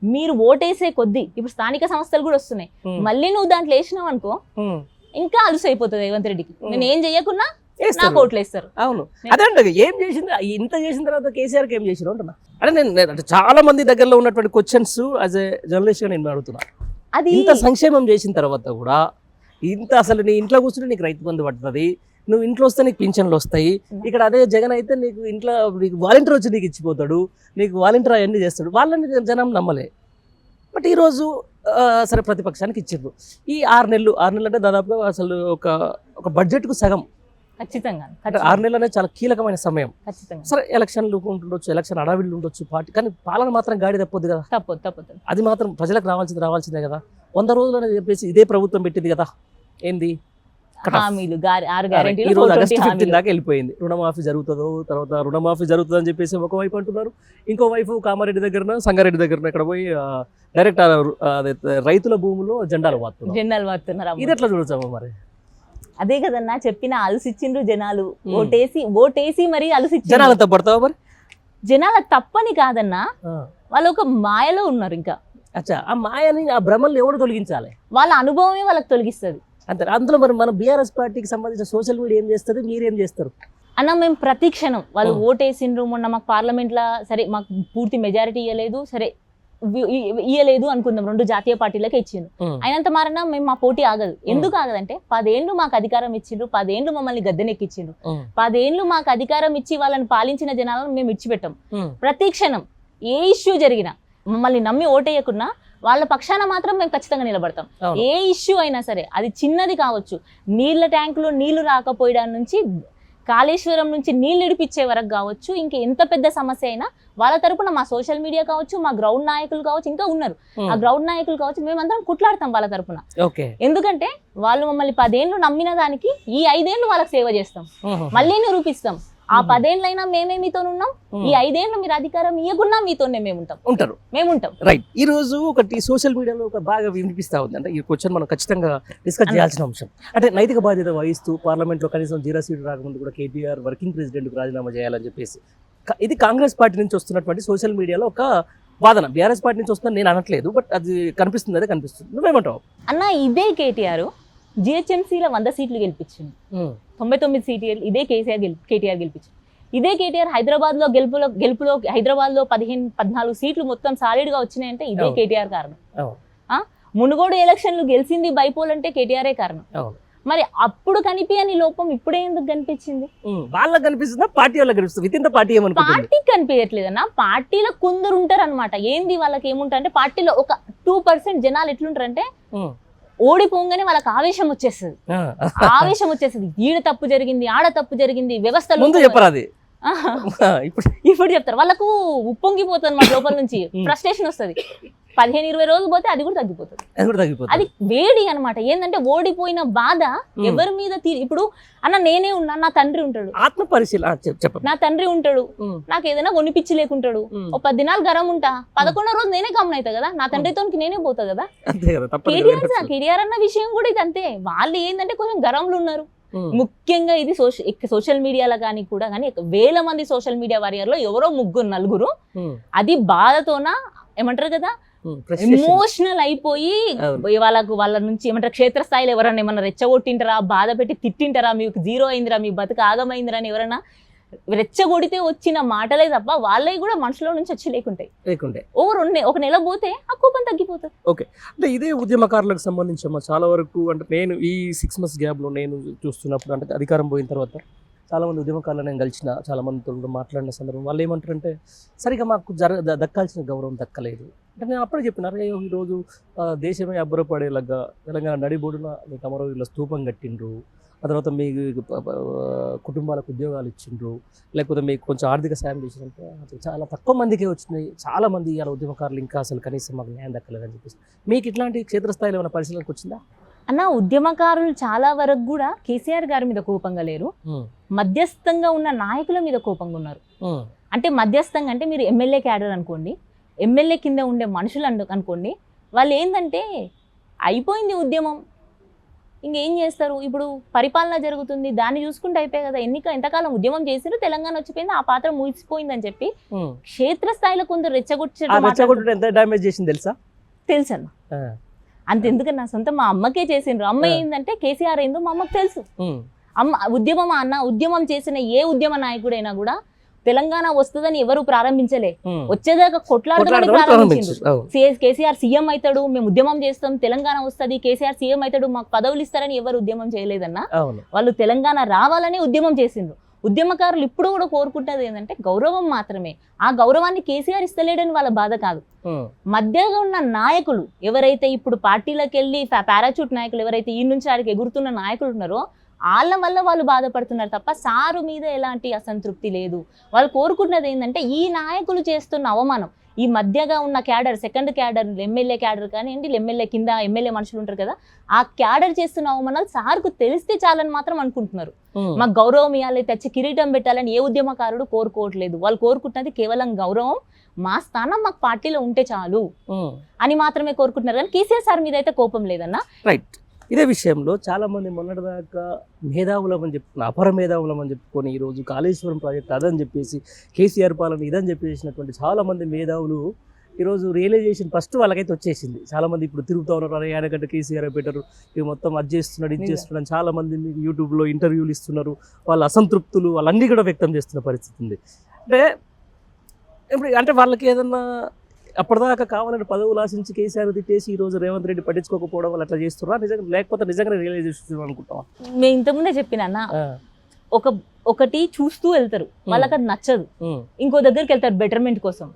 మీరు ఓటేసే కొద్దీ ఇప్పుడు స్థానిక సంస్థలు కూడా వస్తున్నాయి, మళ్ళీ నువ్వు దాంట్లో వేసినావు అనుకో ఇంకా అలుసు అయిపోతుంది రేవంత్ రెడ్డికి. నేను ఏం చేయకున్నా నాకు ఓట్లు వేస్తారు. అవును, అదే అంటే ఏం చేసింది, ఇంత చేసిన తర్వాత కేసీఆర్కి ఏం చేసినా అంటున్నా. అంటే నేను అంటే చాలా మంది దగ్గరలో ఉన్నటువంటి క్వశ్చన్స్ యాజ్ ఏ జర్నలిస్ట్ గా నేను అడుగుతున్నా. అది ఇంత సంక్షేమం చేసిన తర్వాత కూడా ఇంత అసలు నీ ఇంట్లో కూర్చుంటే నీకు రైతు బంధు పడుతుంది, నువ్వు ఇంట్లో వస్తే నీకు పింఛన్లు వస్తాయి. ఇక్కడ అదే జగన్ అయితే నీకు ఇంట్లో నీకు వాలంటీర్ వచ్చి నీకు ఇచ్చిపోతాడు, నీకు వాలంటీర్ అవన్నీ చేస్తాడు. వాళ్ళని జనం నమ్మలే. బట్ ఈరోజు సరే ప్రతిపక్షానికి ఇచ్చిండ్రు. ఈ 6 నెలలు అంటే దాదాపుగా అసలు ఒక బడ్జెట్కు సగం. ఖచ్చితంగా 6 నెలలు అనేది చాలా కీలకమైన సమయం. సరే ఎలక్షన్లు ఉండొచ్చు, ఎలక్షన్ అడవిళ్ళు ఉండొచ్చు, పార్టీ, కానీ పాలన మాత్రం గాడి తప్పొద్దు కదా. తప్పదు. అది మాత్రం ప్రజలకు రావాల్సిందే కదా. 100 రోజులు అనేది చెప్పేసి ఇదే ప్రభుత్వం పెట్టింది కదా. ఏంది హామీలు, 6 గ్యారెంటీలు, ఈ రోజు ఆగస్టు 15 దాకా వెళ్ళిపోయింది. రుణమాఫీ జరుగుతుందో, తర్వాత రుణమాఫీ జరుగుతుందని చెప్పేసి ఒకవైపు అంటున్నారు, ఇంకో వైపు కామారెడ్డి దగ్గర సంగారెడ్డి దగ్గర ఇక్కడ పోయి డైరెక్ట్ రైతుల భూములో జెండాలు వాడుతున్నారు. ఇది ఎట్లా చూడొచ్చామో మరి. అదే కదన్నా చెప్పిన, అలసిచ్చిండ్రు జనాలు, ఓటేసి మరి అలసిచ్చిండ్రు. జనాలు తప్పడతావా మరి? జనాల తప్పని కాదన్నా, వాళ్ళు ఒక మాయలో ఉన్నారు. ఇంకా అచ్చా, ఆ మాయని, ఆ భ్రమల్ని ఎవరు తొలగించాలి? వాళ్ళ అనుభవమే వాళ్ళకి తొలగిస్తుంది. అంతే. అందులో మరి మన బీఆర్ఎస్ పార్టీకి సంబంధించిన సోషల్ మీడియా ఏం చేస్తుంది, మీరేం చేస్తారు అన్న? మేము ప్రతి క్షణం వాళ్ళు ఓటేసిండ్రు, మొన్న మాకు పార్లమెంట్లో సరే మాకు పూర్తి మెజారిటీ ఇవ్వలేదు, సరే ఇయ్యలేదు అనుకుందాం, 2 జాతీయ పార్టీలకే ఇచ్చిండ్రు. అయినంత మారన్నా మేము మా పోటీ ఆగదు. ఎందుకు ఆగదంటే 10 ఏళ్ళు మాకు అధికారం ఇచ్చిండ్రు, 10 ఏళ్ళు మమ్మల్ని గద్దెనెక్కిచ్చిండ్రు, 10 ఏళ్ళు మాకు అధికారం ఇచ్చి వాళ్ళని పాలించిన జనాలను మేము ఇచ్చిపెట్టాం. ప్రతి క్షణం ఏ ఇష్యూ జరిగినా మమ్మల్ని నమ్మి ఓటేయకున్నా వాళ్ళ పక్షాన మాత్రం మేము ఖచ్చితంగా నిలబడతాం. ఏ ఇష్యూ అయినా సరే, అది చిన్నది కావచ్చు, నీళ్ళ ట్యాంకులో నీళ్లు రాకపోయడం నుంచి కాళేశ్వరం నుంచి నీళ్ళు ఇడిపించే వరకు కావచ్చు, ఇంకా ఎంత పెద్ద సమస్య అయినా వాళ్ళ తరపున మా సోషల్ మీడియా కావచ్చు, మా గ్రౌండ్ నాయకులు కావచ్చు, ఇంకా ఉన్నారు ఆ గ్రౌండ్ నాయకులు కావచ్చు, మేమందరం కుట్లాడతాం వాళ్ళ తరపున. ఎందుకంటే వాళ్ళు మమ్మల్ని 10 ఏళ్ళు నమ్మిన దానికి ఈ 5 ఏళ్ళు వాళ్ళకి సేవ చేస్తాం, మళ్ళీ నిరూపిస్తాం. ఆ 10 ఏళ్ళైనా మేమే మీతో ఉన్నాం, ఈ 5 ఏళ్ళు మీరు అధికారం ఇవ్వకున్నా మీతోనే మేముంటాం. రైట్. ఈ రోజు ఒకటి సోషల్ మీడియాలో ఒక బాగా వినిపిస్తా ఉంది, అంటే ఈ క్వశ్చన్ మనం ఖచ్చితంగా డిస్కస్ చేయాల్సిన అంశం. అంటే నైతిక బాధ్యత వహిస్తూ పార్లమెంట్లో కనీసం 0 సీటు రాకముందు కూడా కేటీఆర్ వర్కింగ్ ప్రెసిడెంట్కు రాజీనామా చేయాలని చెప్పేసి, ఇది కాంగ్రెస్ పార్టీ నుంచి వస్తున్నటువంటి సోషల్ మీడియాలో ఒక వాదన. బీఆర్ఎస్ పార్టీ నుంచి వస్తుందని నేను అనట్లేదు, బట్ అది కనిపిస్తుంది, అదే కనిపిస్తుంది. నువ్వేమంటావు అన్న? ఇదే కేటీఆర్ జిహెచ్ఎంసీలో 100 సీట్లు గెలిపించింది, 99 సీట్లు ఇదే కేటీఆర్ గెలిపించింది. ఇదే కేటీఆర్ హైదరాబాద్ లో గెలుపులో హైదరాబాద్ లో 14 సీట్లు మొత్తం సాలిడ్ గా వచ్చినాయంటే ఇదే కేటీఆర్ కారణం. మునుగోడు ఎలక్షన్లు గెలిచింది బైపోల్ అంటే కేటీఆరే కారణం. మరి అప్పుడు కనిపించని లోపం ఇప్పుడే ఎందుకు కనిపించింది? వాళ్ళకి కనిపిస్తుందా, పార్టీ వాళ్ళకి కనిపిస్తుంది? విత్ ఇన్ ద పార్టీ పార్టీకి కనిపించట్లేదన్నా, పార్టీలో కొందరు ఉంటారు అనమాట. ఏంది వాళ్ళకి ఏముంటారు అంటే, పార్టీలో ఒక 2% జనాలు ఎట్లుంటారంటే ఓడిపోగానే వాళ్ళకి ఆవేశం వచ్చేస్తుంది. ఈడ తప్పు జరిగింది, ఆడ తప్పు జరిగింది, వ్యవస్థలో ఇప్పుడు చెప్తారు. వాళ్ళకు ఉప్పొంగిపోతుంది మా లోపల నుంచి, ఫ్రస్ట్రేషన్ వస్తుంది. 15-20 రోజులు పోతే అది కూడా తగ్గిపోతుంది. అది వేడి అనమాట. ఏంటంటే ఓడిపోయిన బాధ ఎవరి మీద ఇప్పుడు అన్న నేనే ఉన్నా, నా తండ్రి ఉంటాడు, ఆత్మ పరిశీలన, నా తండ్రి ఉంటాడు, నాకు ఏదైనా కొనిపించి లేకుంటాడు, ఓ 10 దినాలు గరం ఉంటా, 11వ రోజు నేనే గమనం అవుతా కదా, నా తండ్రితో నేనే పోతా కదా. కేటీఆర్ అన్న విషయం కూడా ఇది అంతే. వాళ్ళు ఏంటంటే కొంచెం గరంలో ఉన్నారు, ముఖ్యంగా ఇది సోషల్ మీడియాలో కానీ కూడా కానీ వేల మంది సోషల్ మీడియా వారియర్లో ఎవరో ముగ్గురు నలుగురు అది బాధతోన ఏమంటారు కదా ఎమోషనల్ అయిపోయి వాళ్ళ నుంచి ఏమంటారు క్షేత్రస్థాయిలో ఎవరన్నా ఏమన్నా రెచ్చగొట్టింటారా, బాధ పెట్టి తిట్టింటారా, మీకు జీరో అయిందిరా, మీ బతుకు ఆగమైందిరా అని ఎవరన్నా రెచ్చగొడితే వచ్చిన మాటలే తప్ప వాళ్ళవి కూడా మనసులో నుంచి వచ్చి లేకుంటాయి. ఒక నెల పోతే ఆ కోపం తగ్గిపోతుంది. ఓకే, అంటే ఇదే ఉద్యమకారులకు సంబంధించి చాలా వరకు అంటే నేను ఈ 6 months గ్యాప్లో నేను చూస్తున్నప్పుడు అంటే అధికారం పోయిన తర్వాత చాలామంది ఉద్యమకారులు నేను కలిసిన చాలామందితో కూడా మాట్లాడిన సందర్భం వాళ్ళు ఏమంటారంటే సరిగా మాకు దక్కాల్సిన గౌరవం దక్కలేదు అంటే నేను అప్పుడే చెప్పినారు ఈరోజు దేశమే అబ్బురపడేలాగా తెలంగాణ నడిబొడున మీకు అమరవీరుల స్తూపం కట్టిండ్రు, ఆ తర్వాత మీకు కుటుంబాలకు ఉద్యోగాలు ఇచ్చిండ్రు, లేకపోతే మీకు కొంచెం ఆర్థిక సాయం చేసినంటే చాలా తక్కువ మందికే వచ్చినాయి. చాలామంది ఇలా ఉద్యమకారులు ఇంకా అసలు కనీసం మాకు న్యాయం దక్కలేదని చెప్పేసి మీకు ఇట్లాంటి క్షేత్రస్థాయిలో ఏమైనా పరిశీలనకు వచ్చిందా? అన్న ఉద్యమకారులు చాలా వరకు కూడా కేసీఆర్ గారి మీద కోపంగా లేరు, మధ్యస్థంగా ఉన్న నాయకుల మీద కోపంగా ఉన్నారు. అంటే మధ్యస్థంగా అంటే మీరు ఎమ్మెల్యే క్యాడర్ అనుకోండి, ఎమ్మెల్యే కింద ఉండే మనుషులు అనుకోండి, వాళ్ళు ఏంటంటే అయిపోయింది ఉద్యమం ఇంకేం చేస్తారు, ఇప్పుడు పరిపాలన జరుగుతుంది దాన్ని చూసుకుంటే అయిపోయాయి కదా, ఎంతకాలం ఉద్యమం చేసిరు తెలంగాణ వచ్చిపోయింది ఆ పాత్ర ముగిసిపోయిందని చెప్పి క్షేత్రస్థాయిలో కొందరు రెచ్చగొట్టి తెలుసన్న. అంతెందుకన్నా సొంత మా అమ్మకే చేసిండ్రు. అమ్మ ఏంటంటే కేసీఆర్ ఏందో మా అమ్మకు తెలుసు. అమ్మ ఉద్యమం అన్న ఉద్యమం చేసిన ఏ ఉద్యమ నాయకుడైనా కూడా తెలంగాణ వస్తుందని ఎవరు ప్రారంభించలే, వచ్చేదాకా కొట్లాడదామని ప్రారంభించారు. కేసీఆర్ సీఎం అవుతాడు, మేము ఉద్యమం చేస్తాం, తెలంగాణ వస్తుంది, కేసీఆర్ సీఎం అవుతాడు, మాకు పదవులు ఇస్తారని ఎవరు ఉద్యమం చేయలేదన్నా. వాళ్ళు తెలంగాణ రావాలని ఉద్యమం చేసిండ్రు. ఉద్యమకారులు ఇప్పుడు కూడా కోరుకుంటున్నది ఏంటంటే గౌరవం మాత్రమే. ఆ గౌరవాన్ని కేసీఆర్ ఇస్తలేడని వాళ్ళ బాధ కాదు. మధ్యగా ఉన్న నాయకులు ఎవరైతే ఇప్పుడు పార్టీలకు వెళ్ళి పారాచూట్ నాయకులు ఎవరైతే ఈ నుంచి ఆడికి ఎగురుతున్న నాయకులు ఉన్నారో వాళ్ళ వల్ల వాళ్ళు బాధపడుతున్నారు తప్ప సారు మీద ఎలాంటి అసంతృప్తి లేదు. వాళ్ళు కోరుకుంటున్నది ఏంటంటే ఈ నాయకులు చేస్తున్న అవమానం, ఈ మధ్యగా ఉన్న cadre, second cadre, MLA cadre కానివ్వండి, ఎమ్మెల్యే కింద ఎమ్మెల్యే మనుషులు ఉంటారు కదా, ఆ క్యాడర్ చేస్తున్న అవమానాలు సార్కు తెలిస్తే చాలని మాత్రం అనుకుంటున్నారు. మాకు గౌరవం ఇవ్వాలి, తెచ్చి కిరీటం పెట్టాలని ఏ ఉద్యమకారుడు కోరుకోవట్లేదు. వాళ్ళు కోరుకుంటున్నది కేవలం గౌరవం, మా స్థానం మాకు పార్టీలో ఉంటే చాలు అని మాత్రమే కోరుకుంటున్నారు. కానీ కేసీఆర్ సార్ మీద అయితే కోపం లేదన్నా. రైట్, ఇదే విషయంలో చాలామంది మొన్నటిదాకా మేధావులం అని చెప్పుకుని అపర మేధావులం అని చెప్పుకొని ఈరోజు కాళేశ్వరం ప్రాజెక్ట్ అదని చెప్పేసి కేసీఆర్ పాలన ఇదని చెప్పేసినటువంటి చాలామంది మేధావులు ఈరోజు రియలైజేషన్ ఫస్ట్ వాళ్ళకైతే వచ్చేసింది. చాలామంది ఇప్పుడు తిరుగుతూ ఉన్నారు, ఆయనకంటే కేసీఆర్ పెట్టారు, ఇవి మొత్తం అది చేస్తున్నాడు ఇది చేస్తున్నాడు, చాలామంది యూట్యూబ్లో ఇంటర్వ్యూలు ఇస్తున్నారు, వాళ్ళ అసంతృప్తులు వాళ్ళన్నీ కూడా వ్యక్తం చేస్తున్న పరిస్థితి ఉంది. అంటే వాళ్ళకి ఏదన్నా అప్పటిదాకా కావాలని పదవులు ఆశించి కేసీఆర్ తిట్టేసి ఈ రోజు రేవంత్ రెడ్డి పట్టించుకోకపోవడం వాళ్ళు అట్లా చేస్తున్నా నిజంగా, లేకపోతే నిజంగా రియలైజేషన్ అనుకుంటాం. మేము ఇంతకుముందే చెప్పినా ఒకటి చూస్తూ వెళ్తారు, వాళ్ళకి అది నచ్చదు, ఇంకో దగ్గరికి వెళ్తారు బెటర్మెంట్ కోసం.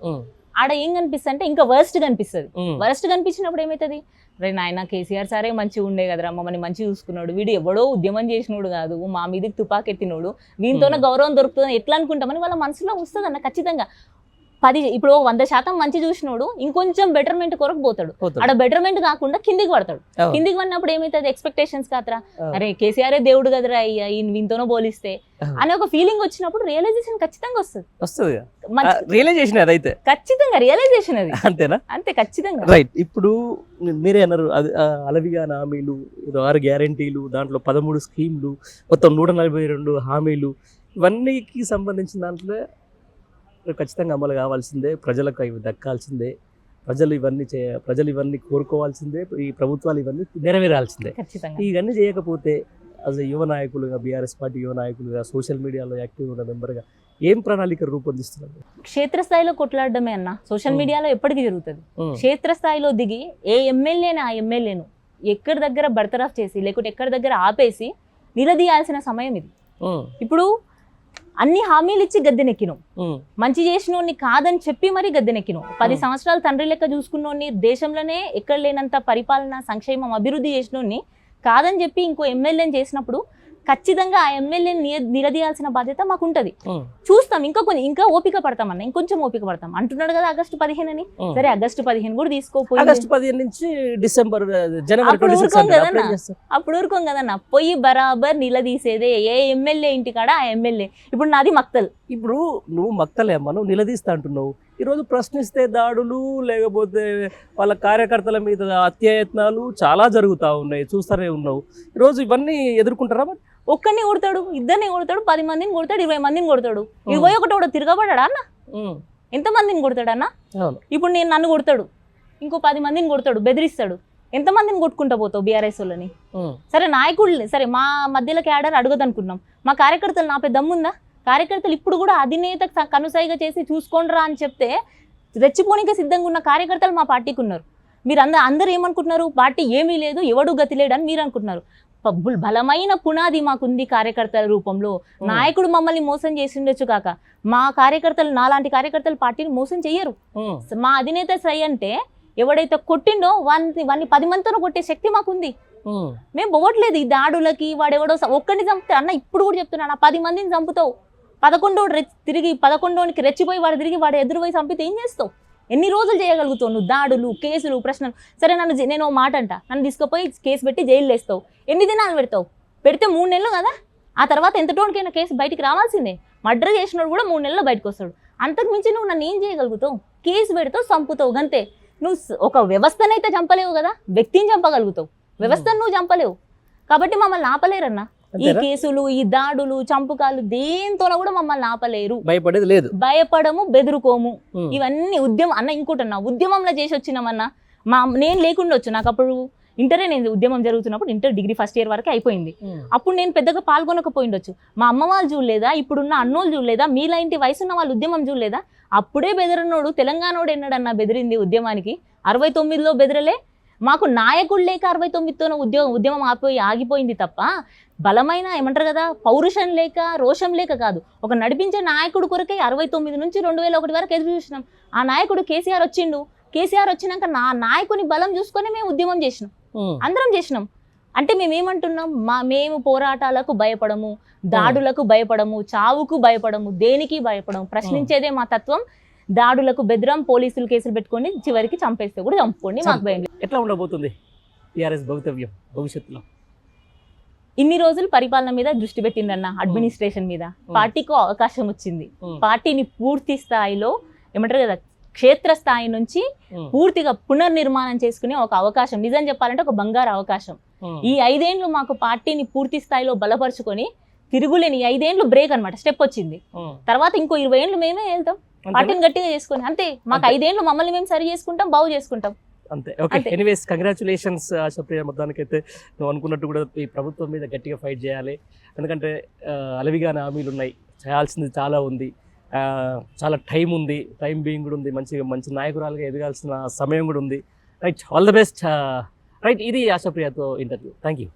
ఆడ ఏం కనిపిస్తుంది అంటే ఇంకా వర్స్ట్ కనిపిస్తుంది. వర్స్ట్ కనిపించినప్పుడు ఏమవుతుంది, రే నాయన కేసీఆర్ సారే మంచిగా ఉండే కదరా, మమ్మల్ని మంచిగా చూసుకున్నాడు, వీడు ఎవడో ఉద్యమం చేసినోడు కాదు, మా మీదకి తుపాకెత్తినోడు, వీనితోనే గౌరవం దొరుకుతుందని ఎట్లా అనుకుంటామని వాళ్ళ మనసులో వస్తుంది అన్న. ఖచ్చితంగా ఇప్పుడు 100% మంచి చూసినోడు ఇంకొంచెం బెటర్మెంట్ కొరకు పోతాడు, ఆడ బెటర్మెంట్ కాకుండా కిందికి పడతాడు. కిందికి పడినప్పుడు ఏమైతుంది, ఎక్స్పెక్టేషన్స్ కాత్రా, అరే కేసీఆర్ దేవుడు కదరా అయ్యా వీనితోనో పోలిస్తే అనే ఒక ఫీలింగ్ వచ్చినప్పుడు రియలైజేషన్ ఖచ్చితంగా వస్తుంది. రియలైజేషన్ అదైతే ఖచ్చితంగా రియలైజేషన్ అది అంతేనా? అంతే ఖచ్చితంగా. రైట్, ఇప్పుడు మీరే అన్నారు అలవిగా హామీలు, 6 గ్యారంటీలు, దాంట్లో 13 స్కీమ్లు, మొత్తం 142 హామీలు, ఇవన్నీకి సంబంధించిన దాంట్లో ఖచ్చితంగా అమలు కావాల్సిందే, ప్రజలకు అవి దక్కాల్సిందే, ప్రజలు ఇవన్నీ కోరుకోవాల్సిందే, ఈ ప్రభుత్వాలు ఇవన్నీ నెరవేరాల్సిందే. ఇవన్నీ చేయకపోతే యాజ్ యువ నాయకులుగా, బీఆర్ఎస్ పార్టీ యువ నాయకులుగా, సోషల్ మీడియాలో యాక్టివ్ ఉన్న మెంబర్గా ఏం ప్రణాళిక రూపొందిస్తున్నారు? క్షేత్రస్థాయిలో కొట్లాడడమే అన్న. సోషల్ మీడియాలో ఎప్పటికీ జరుగుతుంది. క్షేత్రస్థాయిలో దిగి ఏ ఎమ్మెల్యేని ఆ ఎమ్మెల్యేను ఎక్కడి దగ్గర బర్తరఫ్ చేసి లేకుంటే ఎక్కడి దగ్గర ఆపేసి నిలదీయాల్సిన సమయం ఇది. ఇప్పుడు అన్ని హామీలు ఇచ్చి గద్దెనెక్కినాం, మంచి చేసినోడిని కాదని చెప్పి మరీ గద్దెనెక్కినాం. 10 సంవత్సరాలు తండ్రి లెక్క చూసుకున్నోడిని, దేశంలోనే ఎక్కడ లేనంత పరిపాలన సంక్షేమం అభివృద్ధి చేసినోడిని కాదని చెప్పి ఇంకో ఎమ్మెల్యేని చేసినప్పుడు ఖచ్చితంగా ఆ ఎమ్మెల్యేని నిలదీయాల్సిన బాధ్యత మాకు ఉంటది. చూస్తాం, ఇంకా ఓపిక పడతామన్న, ఇంకొంచెం ఓపిక పడతాం అంటున్నాడు కదా August 15 అని. సరే August 15 కూడా తీసుకోపోయి August 15 నుంచి December January అప్పుడు ఊరుకోం కదన్న. పోయి బరాబర్ నిలదీసేదే ఏ ఎమ్మెల్యే ఇంటికాడ ఆ ఎమ్మెల్యే. ఇప్పుడు నాది మక్తల్, ఇప్పుడు నువ్వు మక్తలే అమ్మా, నువ్వు నిలదీస్తా అంటున్నావు. ఈరోజు ప్రశ్నిస్తే దాడులు, లేకపోతే వాళ్ళ కార్యకర్తల మీద అత్యాయత్నాలు చాలా జరుగుతూ ఉన్నాయి, చూస్తూనే ఉన్నావు. ఈరోజు ఇవన్నీ ఎదుర్కొంటారా? ఒక్కడిని కొడతాడు, ఇద్దరిని కొడతాడు, 10 మందిని కొడతాడు, 20 మందిని కొడతాడు. 21 తిరగబడ్డా అన్న? ఎంతమందిని కొడతాడు అన్న? ఇప్పుడు నేను నన్ను కొడతాడు, ఇంకో 10 మందిని కొడతాడు, బెదిరిస్తాడు. ఎంతమందిని కొట్టుకుంటా పోతావు బీఆర్ఎస్ వాళ్ళని? సరే నాయకుడు, సరే మా మధ్యలో క్యాడర్ అడగదనుకున్నాం, మా కార్యకర్తలు నాపై దమ్ముందా? కార్యకర్తలు ఇప్పుడు కూడా అధినేత కనుసైగా చేసి చూసుకోండిరా అని చెప్తే రెచ్చిపోనికే సిద్ధంగా ఉన్న కార్యకర్తలు మా పార్టీకి ఉన్నారు. మీరు అందరు ఏమనుకుంటున్నారు? పార్టీ ఏమీ లేదు, ఎవడు గతి లేడని మీరు అనుకుంటున్నారు. బలమైన పునాది మాకుంది కార్యకర్తల రూపంలో. నాయకుడు మమ్మల్ని మోసం చేసిండొచ్చు కాక, మా కార్యకర్తలు, నాలాంటి కార్యకర్తలు పార్టీని మోసం చెయ్యరు. మా అధినేత సై అంటే ఎవడైతే కొట్టిండో వాడిని 10 మందితో కొట్టే శక్తి మాకుంది. మేము పోవట్లేదు ఈ దాడులకి. వాడెవడో ఒక్కడిని చంపితే అన్న, ఇప్పుడు కూడా చెప్తున్నాను, 10 మందిని చంపుతావు, 11కి రెచ్చిపోయి వాడు తిరిగి వాడు ఎదురుపోయి చంపితే ఏం చేస్తావు? ఎన్ని రోజులు చేయగలుగుతావు నువ్వు? దాడులు, కేసులు, ప్రశ్నలు. సరే నేను ఓ మాట అంట, నన్ను తీసుకుపోయి కేసు పెట్టి జైలు వేస్తావు, ఎన్ని దినాలు పెడతావు? పెడితే 3 నెలలు కదా. ఆ తర్వాత ఎంతటోనికైనా కేసు బయటికి రావాల్సిందే. మర్డర్ చేసినోడు కూడా 3 నెలల్లో బయటకు వస్తాడు. అంతకు మించి నువ్వు నన్ను ఏం చేయగలుగుతావు? కేసు పెడతావు, చంపుతావు, గంతే. నువ్వు ఒక వ్యవస్థనైతే చంపలేవు కదా, వ్యక్తిని చంపగలుగుతావు, వ్యవస్థను నువ్వు చంపలేవు. కాబట్టి మమ్మల్ని ఆపలేరన్నా. ఈ కేసులు, ఈ దాడులు, చంపుకాలు దేంతోన కూడా మమ్మల్ని ఆపలేరు. భయపడేది లేదు, భయపడము, బెదురుకోము. ఇవన్నీ ఉద్యమం అన్న. ఇంకోటన్నా, ఉద్యమంలో చేసి వచ్చినామన్నా. నేను లేకుండొచ్చు, నాకు అప్పుడు నేను ఉద్యమం జరుగుతున్నప్పుడు ఇంటర్ డిగ్రీ ఫస్ట్ ఇయర్ వరకే అయిపోయింది. అప్పుడు నేను పెద్దగా పాల్గొనకపోయిండొచ్చు. మా అమ్మ వాళ్ళు చూడలేదా? ఇప్పుడున్న అన్నోళ్ళు చూడలేదా? మీలాంటి వయసున్న వాళ్ళు ఉద్యమం చూడలేదా? అప్పుడే బెదరనోడు తెలంగాణోడు ఎన్నడన్నా బెదిరింది ఉద్యమానికి? 69లో బెదరలే. మాకు నాయకుడు లేక 69తోనే ఉద్యమం ఆగిపోయింది తప్ప, బలమైన ఏమంటారు కదా, పౌరుషం లేక, రోషం లేక కాదు. ఒక నడిపించే నాయకుడు కొరకే 69 నుంచి 2001 వరకు ఎదురు చూసినాం. ఆ నాయకుడు కేసీఆర్ వచ్చిండు. కేసీఆర్ వచ్చినాక నా నాయకుని బలం చూసుకొని మేము ఉద్యమం చేసినాం, అందరం చేసినాం. అంటే మేమేమంటున్నాం? మేము పోరాటాలకు భయపడము, దాడులకు భయపడము, చావుకు భయపడము, దేనికి భయపడము. ప్రశ్నించేదే మా తత్వం. దాడులకు బెదరం, పోలీసులు కేసులు పెట్టుకొని చివరికి చంపేస్తే కూడా చంపుకోండి, మాకు భయం లేదు. ఎట్లా ఉండబోతుంది టీఆర్ఎస్ భవితవ్యం భవిష్యత్తులో? ఇన్ని రోజులు పరిపాలన మీద దృష్టి పెట్టిందన్న, అడ్మినిస్ట్రేషన్ మీద. పార్టీకి అవకాశం వచ్చింది. పార్టీని పూర్తి స్థాయిలో ఏమంటారు కదా, క్షేత్రస్థాయి నుంచి పూర్తిగా పునర్నిర్మాణం చేసుకునే ఒక అవకాశం, నిజం చెప్పాలంటే ఒక బంగారు అవకాశం. ఈ 5 ఏళ్ళు మాకు పార్టీని పూర్తి స్థాయిలో బలపరుచుకొని తిరుగులేని 5 ఏళ్ళు బ్రేక్ అన్నమాట, స్టెప్ వచ్చింది. తర్వాత ఇంకో 20 ఏళ్ళు మేమే వెళ్తాం పార్టీని గట్టిగా చేసుకొని. అంతే, మాకు 5 ఏళ్ళు మమ్మల్ని మేము సరి చేసుకుంటాం, బాగు చేసుకుంటాం, అంతే. Okay, anyways congratulations Ashapriya. మొత్తానికైతే నువ్వు అనుకున్నట్టు కూడా ఈ ప్రభుత్వం మీద గట్టిగా ఫైట్ చేయాలి. ఎందుకంటే అలవిగానే హామీలు ఉన్నాయి, చేయాల్సింది చాలా ఉంది, చాలా టైం ఉంది, టైం బీయింగ్ కూడా ఉంది, మంచి నాయకురాలుగా ఎదగాల్సిన సమయం కూడా ఉంది. Right, all the best. Right, ఇది ఆశప్రియతో ఇంటర్వ్యూ. Thank you.